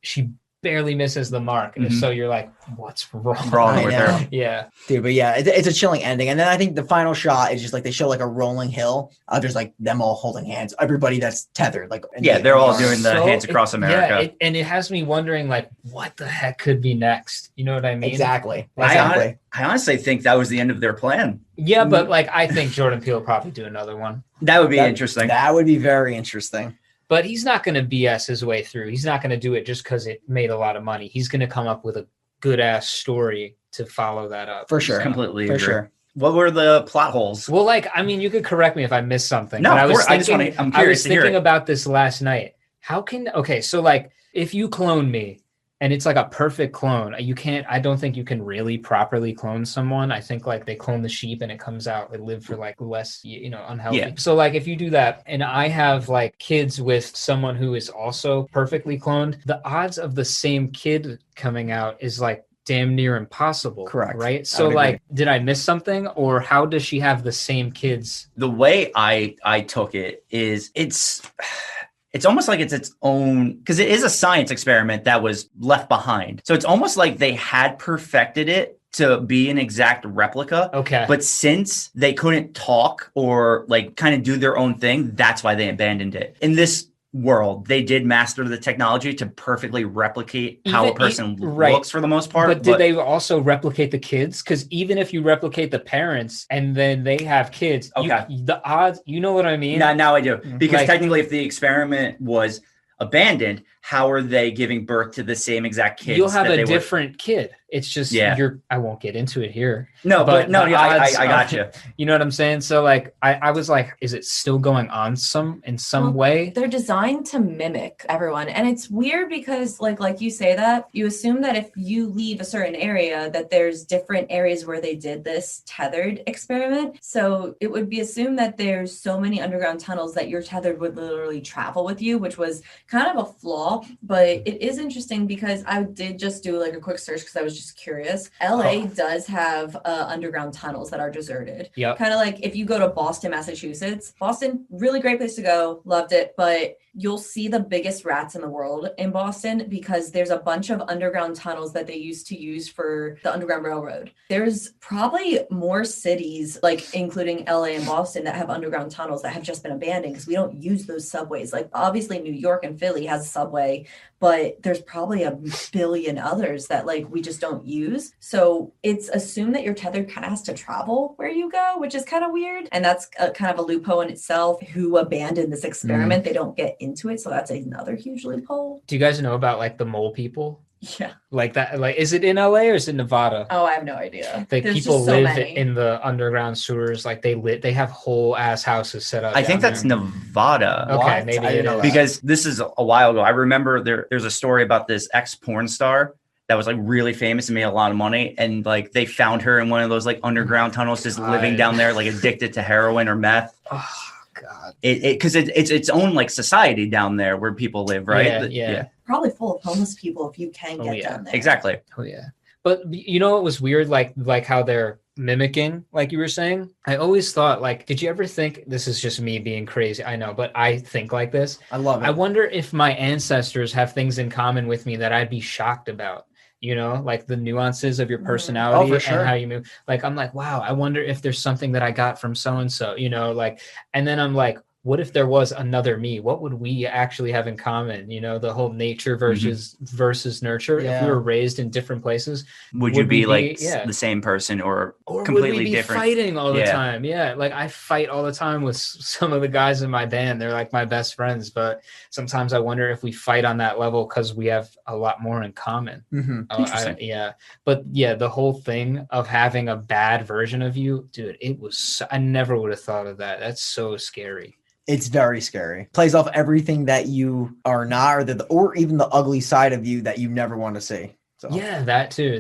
she barely misses the mark. And Mhm. so you're like, what's wrong? Wrong I with know. her. Yeah. Dude, but yeah, it's a chilling ending. And then I think the final shot is just like they show like a rolling hill. There's like them all holding hands. Everybody that's tethered. Like Yeah, they're all doing the So Hands Across America. Yeah, and it has me wondering like, what the heck could be next? You know what I mean? Exactly. I Exactly. honestly think that was the end of their plan. Yeah, but like I think Jordan Peele will probably do another one. That would be That- interesting. That would be very interesting. But he's not going to BS his way through. He's not going to do it just because it made a lot of money. He's going to come up with a good ass story to follow that up. For sure. Completely For agree. sure. What were the plot holes? Well, like, I mean, you could correct me if I missed something. No, but of course. I'm I curious was to hear thinking it. about this last night. So like, if you clone me and it's like a perfect clone, I don't think you can really properly clone someone. I think like they clone the sheep and it comes out, they live for like less, unhealthy. Yeah. So like, if you do that and I have like kids with someone who is also perfectly cloned, the odds of the same kid coming out is like damn near impossible. Correct. Right. I So would like, did I miss something, or how does she have the same kids? The way I took it is it's almost like it's its own, because it is a science experiment that was left behind. So it's almost like they had perfected it to be an exact replica. Okay. But since they couldn't talk or like kind of do their own thing, that's why they abandoned it. In this world, they did master the technology to perfectly replicate how a person right. looks for the most part. But did they also replicate the kids? Because even if you replicate the parents and then they have kids, Okay. the odds, you know what I mean? Now I do. Because Like- technically, if the experiment was abandoned, how are they giving birth to the same exact kids? You'll have that a they were- different kid. It's just I won't get into it here. No, but no, the yeah, I odds got are- you. You know what I'm saying? So like I was like, is it still going on in some way? They're designed to mimic everyone. And it's weird because like you say that, you assume that if you leave a certain area, that there's different areas where they did this tethered experiment. So it would be assumed that there's so many underground tunnels that your tethered would literally travel with you, which was kind of a flaw. But it is interesting because I did just do like a quick search because I was just curious. LA does have underground tunnels that are deserted. Yep. Kind of like if you go to Boston, Massachusetts. Boston, really great place to go. Loved it. But you'll see the biggest rats in the world in Boston because there's a bunch of underground tunnels that they used to use for the Underground Railroad. There's probably more cities, like including LA and Boston, that have underground tunnels that have just been abandoned because we don't use those subways. Like obviously New York and Philly has a subway, but there's probably a billion others that like we just don't use. So it's assumed that your tether kind of has to travel where you go, which is kind of weird. And that's kind of a loophole in itself. Who abandoned this experiment? They don't get into it. So that's another huge loophole. Do you guys know about like the mole people? Yeah. Like that, like, is it in LA or is it Nevada? Oh, I have no idea. Like There's people just so live many. in the underground sewers. Like they have whole ass houses set up. I think down that's there. Nevada. Okay, What? maybe I it didn't know is. that. Because this is a while ago. I remember there's a story about this ex-porn star that was like really famous and made a lot of money. And like they found her in one of those like underground tunnels, just living God. down there, like addicted to heroin or meth. Oh God. Because it's its own like society down there where people live, right? Yeah. Probably full of homeless people if you can Oh, get yeah. down there. Exactly. Oh yeah. But you know what was weird? Like how they're mimicking, like you were saying. I always thought, like, did you ever think, this is just me being crazy, I know, but I think like this. I love it. I wonder if my ancestors have things in common with me that I'd be shocked about. You know, like the nuances of your personality for sure. and how you move. Like, I'm like, wow, I wonder if there's something that I got from so-and-so, you know, like, and then I'm like, what if there was another me? What would we actually have in common? You know, the whole nature versus nurture. If Yeah. we were raised in different places, Would you Would be we like be- yeah. the same person or or completely would we be different? fighting all the Yeah. time? Yeah, like I fight all the time with some of the guys in my band. They're like my best friends, but sometimes I wonder if we fight on that level because we have a lot more in common. Mhm. Interesting. Yeah, but yeah, the whole thing of having a bad version of you, dude, it was. I never would have thought of that. That's so scary. It's very scary. Plays off everything that you are not, or even the ugly side of you that you never want to see. So Yeah, that too.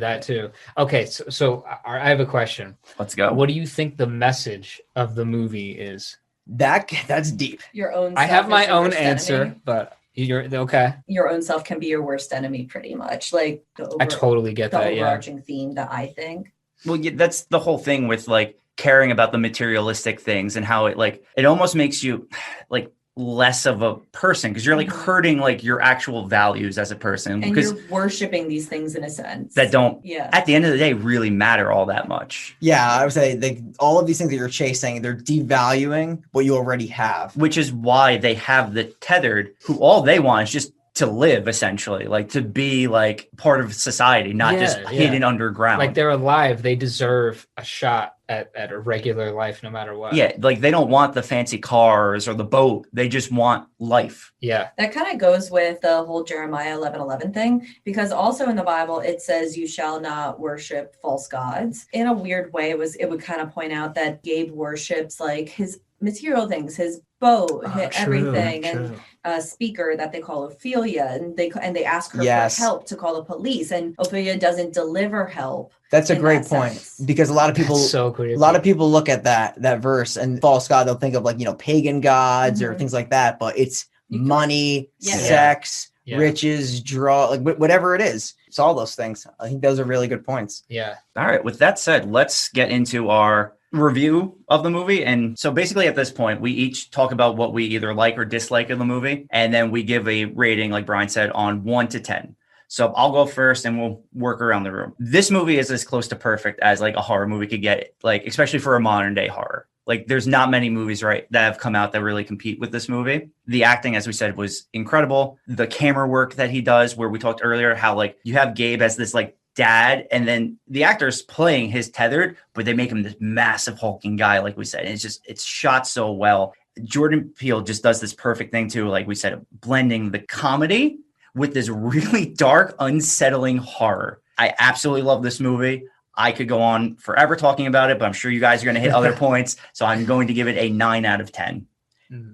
Okay, so I have a question. Let's go. What do you think the message of the movie is? that's deep. Your own I self have is my your own worst answer, enemy. but you're okay. Your own self can be your worst enemy, pretty much. Like I totally get the that. Yeah. overarching theme that I think. Well, yeah, that's the whole thing with like caring about the materialistic things and how it almost makes you like less of a person because you're like hurting like your actual values as a person And because you're worshiping these things in a sense. that don't Yeah. at the end of the day really matter all that much. Yeah, I would say all of these things that you're chasing, they're devaluing what you already have. Which is why they have the tethered who all they want is just to live essentially, like to be like part of society, not just Yeah, hidden underground. Like they're alive, they deserve a shot at a regular life no matter what. Yeah, like they don't want the fancy cars or the boat. They just want life. Yeah. That kind of goes with the whole Jeremiah 11:11 thing, because also in the Bible it says you shall not worship false gods. In a weird way, it would kind of point out that Gabe worships like his material things, his boat, everything, and a speaker that they call Ophelia, and they ask her Yes. for help to call the police, and Ophelia doesn't deliver help. That's a in great that point sense. because a lot of people That's so creepy. a lot of people look at that verse and false god, they'll think of like, pagan gods or Mhm. things like that, but it's You can- money, Yeah. sex, Yeah. riches, draw, like whatever it is. It's all those things. I think those are really good points. Yeah. All right. With that said, let's get into our review of the movie. And so basically at this point, we each talk about what we either like or dislike in the movie. And then we give a rating, like Brian said, on 1 to 10. So I'll go first and we'll work around the room. This movie is as close to perfect as like a horror movie could get, like, especially for a modern day horror. Like there's not many movies, right, that have come out that really compete with this movie. The acting, as we said, was incredible. The camera work that he does, where we talked earlier, how like you have Gabe as this like dad, and then the actor's playing his tethered, but they make him this massive hulking guy, like we said. And it's shot so well. Jordan Peele just does this perfect thing too, like we said, blending the comedy with this really dark, unsettling horror. I absolutely love this movie. I could go on forever talking about it, but I'm sure you guys are going to hit other points. So I'm going to give it a 9 out of 10.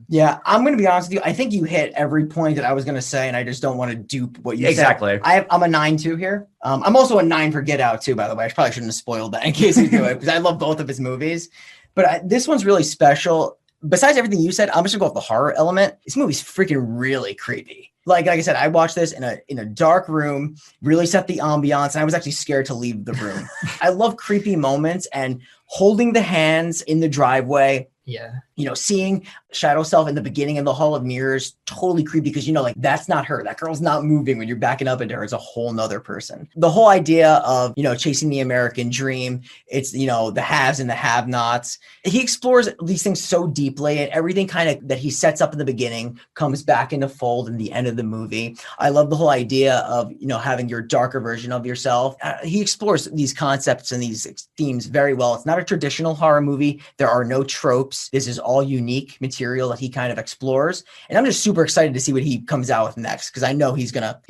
Yeah, I'm going to be honest with you. I think you hit every point that I was going to say, and I just don't want to dupe what you Exactly. said. I'm a 9-2 here. I'm also a 9 for Get Out too, by the way. I probably shouldn't have spoiled that in case you do it, because I love both of his movies. But this one's really special. Besides everything you said, I'm just going to go with the horror element. This movie's freaking really creepy. Like I said, I watched this in a dark room, really set the ambiance, and I was actually scared to leave the room. I love creepy moments, and holding the hands in the driveway, Yeah. seeing Shadow Self in the beginning of the Hall of Mirrors, totally creepy because, like, that's not her. That girl's not moving when you're backing up into her. It's a whole nother person. The whole idea of, chasing the American dream, it's, the haves and the have-nots. He explores these things so deeply, and everything kind of that he sets up in the beginning comes back into fold in the end of the movie. I love the whole idea of, having your darker version of yourself. He explores these concepts and these themes very well. It's not a traditional horror movie. There are no tropes. This is all unique material material that he kind of explores. And I'm just super excited to see what he comes out with next, because I know he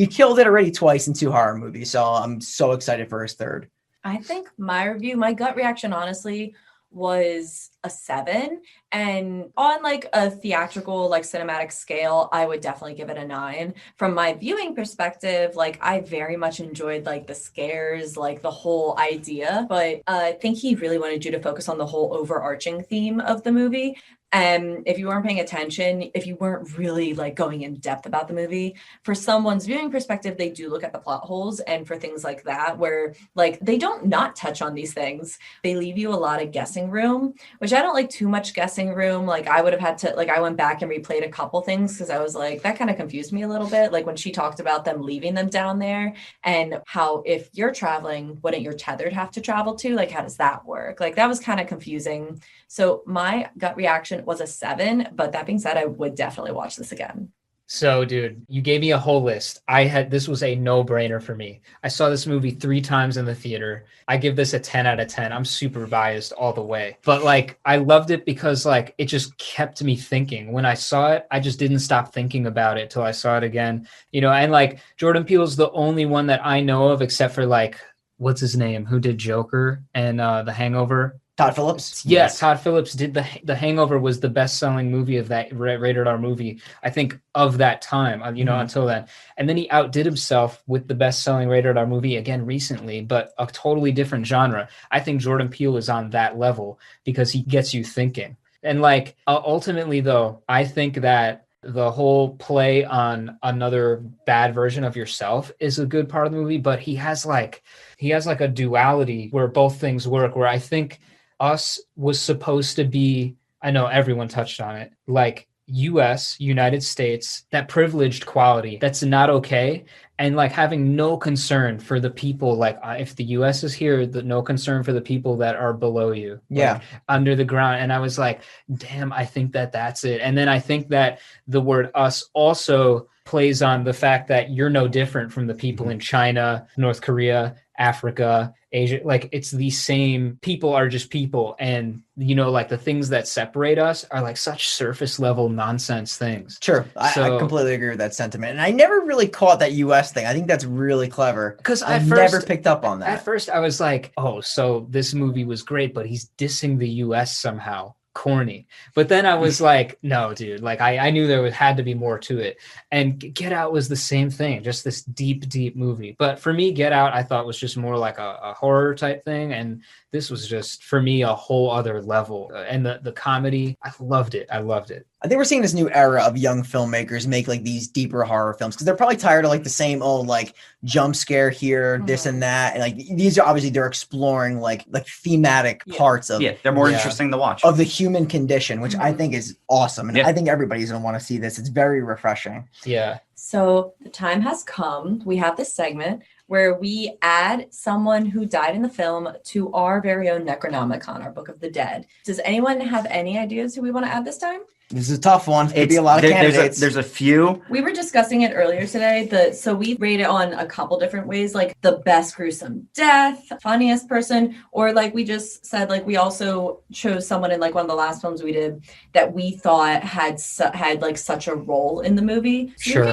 killed it already twice in 2 horror movies. So I'm so excited for his third. I think my gut reaction, honestly, was a 7, and on like a theatrical, like cinematic scale, I would definitely give it a 9. From my viewing perspective, like I very much enjoyed like the scares, like the whole idea, but I think he really wanted you to focus on the whole overarching theme of the movie. And if you weren't paying attention, if you weren't really like going in depth about the movie, for someone's viewing perspective, they do look at the plot holes, and for things like that, where like they don't not touch on these things, they leave you a lot of guessing room, which I don't like too much guessing room. Like I would have had to, like I went back and replayed a couple things because I was like, that kind of confused me a little bit. Like when she talked about them leaving them down there, and how if you're traveling, wouldn't your tethered have to travel too? Like how does that work? Like that was kind of confusing. So my gut reaction was a 7, but that being said, I would definitely watch this again. So, dude, you gave me a whole list. This was a no-brainer for me. I saw this movie 3 times in the theater. I give this a 10 out of 10. I'm super biased all the way. But like, I loved it because like, it just kept me thinking. When I saw it, I just didn't stop thinking about it till I saw it again. You know, and like Jordan Peele's the only one that I know of, except for like, what's his name? Who did Joker and The Hangover? Todd Phillips? Yeah, yes. Todd Phillips did The Hangover was the best-selling movie of that rated R movie, I think, of that time, you know, until then. And then he outdid himself with the best-selling rated R movie again recently, but a totally different genre. I think Jordan Peele is on that level because he gets you thinking. And like, ultimately, though, I think that the whole play on another bad version of yourself is a good part of the movie, but he has like a duality where both things work, where I think Us was supposed to be, I know everyone touched on it, like United States, that privileged quality that's not okay. And like having no concern for the people, like if the US is here, no concern for the people that are below you, like, under the ground. And I was like, damn, I think that's it. And then I think that the word us also plays on the fact that you're no different from the people in China, North Korea, Africa, Asia. Like it's the same, people are just people. And you know, like the things that separate us are like such surface level nonsense things. Sure. I completely agree with that sentiment. And I never really caught that US thing. I think that's really clever. Because I never picked up on that. At first I was like, oh, so this movie was great, but he's dissing the US somehow. Corny. But then I was like, no, dude, like I knew there had to be more to it. And Get Out was the same thing, just this deep movie. But for me, Get Out, I thought was just more like a horror type thing. And this was just, for me, a whole other level. And the comedy, I loved it. I think we're seeing this new era of young filmmakers make like these deeper horror films because they're probably tired of like the same old like jump scare here, this and that. And like these are obviously they're exploring like thematic parts of they're more interesting to watch of the human condition, which I think is awesome. And I think everybody's gonna want to see this. It's very refreshing. Yeah. So the time has come. We have this segment where we add someone who died in the film to our very own Necronomicon, our Book of the Dead. Does anyone have any ideas who we want to add this time? This is a tough one. There'd be a lot of candidates. There's a few. We were discussing it earlier today. So we rate it on a couple different ways, like the best gruesome death, funniest person, or like we just said, like we also chose someone in like one of the last films we did that we thought had like such a role in the movie. So sure. You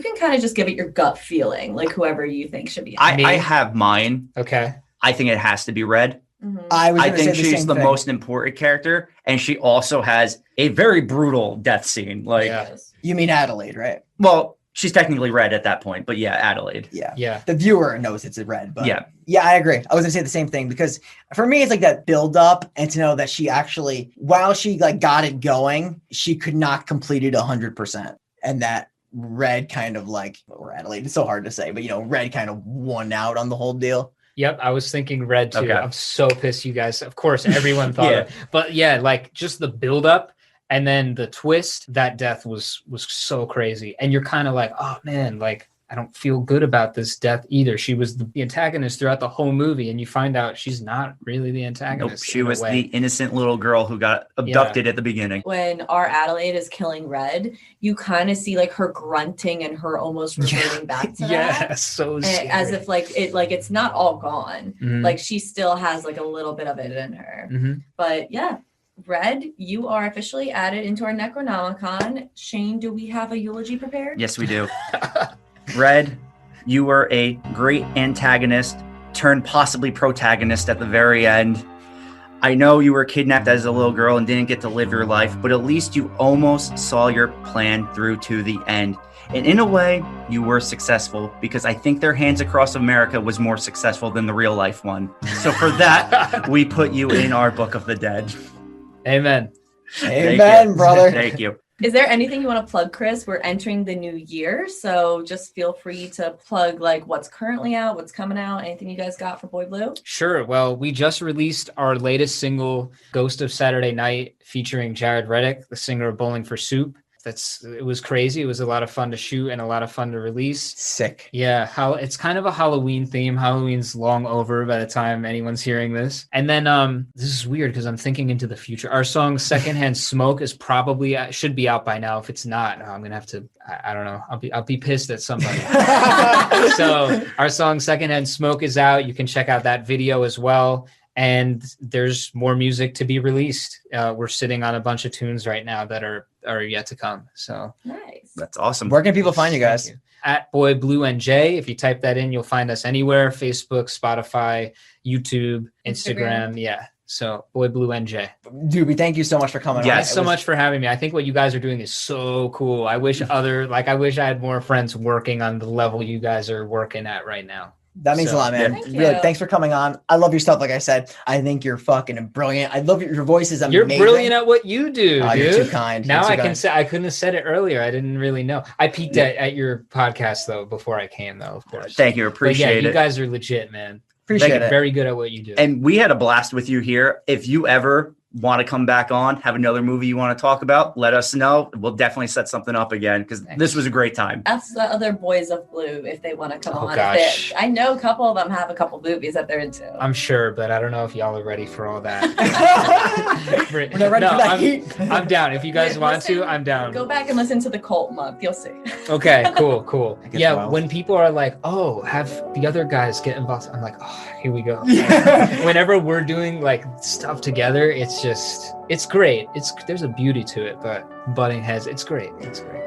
can kind of just give it your gut feeling, like whoever you think should be. I have mine. Okay. I think it has to be Red. Mm-hmm. I think she's the most important character, and she also has a very brutal death scene. Like, you mean Adelaide, right? Well, she's technically Red at that point, but Adelaide. Yeah. The viewer knows it's a Red, but yeah, I agree. I was gonna say the same thing because for me, it's like that build up and to know that she actually, while she like got it going, she could not complete it 100%, and that Red kind of like, or Adelaide, it's so hard to say, but you know, Red kind of won out on the whole deal. Yep, I was thinking Red too. Okay. I'm so pissed you guys. Of course, everyone thought it. But yeah, like just the build up and then the twist, that death was so crazy. And you're kind of like, oh man, like I don't feel good about this death either. She was the antagonist throughout the whole movie, and you find out she's not really the antagonist. Nope, she was the innocent little girl who got abducted at the beginning. When our Adelaide is killing Red, you kind of see like her grunting and her almost reverting back to that. Yeah, so scary. As if it's not all gone. Mm-hmm. Like she still has like a little bit of it in her. Mm-hmm. But yeah. Red, you are officially added into our Necronomicon. Shane, do we have a eulogy prepared? Yes, we do. Red, you were a great antagonist turned possibly protagonist at the very end. I know you were kidnapped as a little girl and didn't get to live your life, but at least you almost saw your plan through to the end. And in a way, you were successful, because I think their Hands Across America was more successful than the real life one. So for that, we put you in our Book of the Dead. Amen. Amen, brother. Thank you. Is there anything you want to plug, Chris? We're entering the new year, so just feel free to plug like what's currently out, what's coming out, anything you guys got for Boy Blue. Sure. Well, we just released our latest single, Ghost of Saturday Night, featuring Jared Reddick, the singer of Bowling for Soup. It was crazy. It was a lot of fun to shoot and a lot of fun to release. Sick. Yeah, it's kind of a Halloween theme. Halloween's long over by the time anyone's hearing this. And then this is weird because I'm thinking into the future. Our song Secondhand Smoke is probably should be out by now. If it's not, I'm gonna have to. I don't know. I'll be pissed at somebody. So our song Secondhand Smoke is out. You can check out that video as well. And there's more music to be released. We're sitting on a bunch of tunes right now that are yet to come. So nice. That's awesome. Where can people find you guys? At Boy Blue NJ. If you type that in, you'll find us anywhere: Facebook, Spotify, YouTube, Instagram. Yeah. So Boy Blue NJ. Dude, we thank you so much for coming on. Thanks so much for having me. I think what you guys are doing is so cool. I wish I wish I had more friends working on the level you guys are working at right now. That means a lot, man. Really, thanks for coming on. I love your stuff. Like I said, I think you're fucking brilliant. I love your voice is amazing. You're brilliant at what you do, dude. You're too kind. Now I can say I couldn't have said it earlier. I didn't really know. I peeked at your podcast though before I came, though. Of course. Thank you. Appreciate it. You guys are legit, man. Appreciate it. Very good at what you do. And we had a blast with you here. If you ever want to come back on, have another movie you want to talk about, let us know. We'll definitely set something up again, because this was a great time. Ask the other Boys of Blue if they want to come on. Gosh. I know a couple of them have a couple movies that they're into. I'm sure, but I don't know if y'all are ready for all that. We're not ready for that heat. I'm down. If you guys want to, I'm down. Go back and listen to the Cult Month. You'll see. Okay, cool. Yeah, wild. when people are like, oh, have the other guys get involved, I'm like, oh, here we go. Yeah. Whenever we're doing like stuff together, it's great. There's a beauty to it, but butting heads, it's great.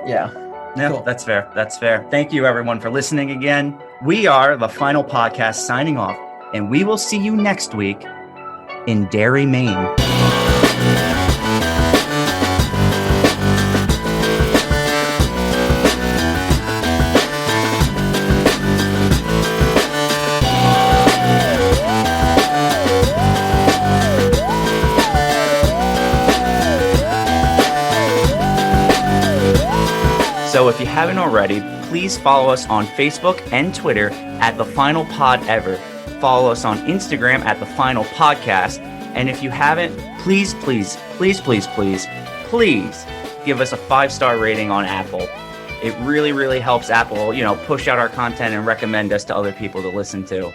Yeah. No, Cool. That's fair. Thank you, everyone, for listening again. We are the Final Podcast signing off, and we will see you next week in Derry, Maine. So if you haven't already, please follow us on Facebook and Twitter at The Final Pod Ever. Follow us on Instagram at The Final Podcast. And if you haven't, please give us a 5-star rating on Apple. It really, really helps Apple, push out our content and recommend us to other people to listen to.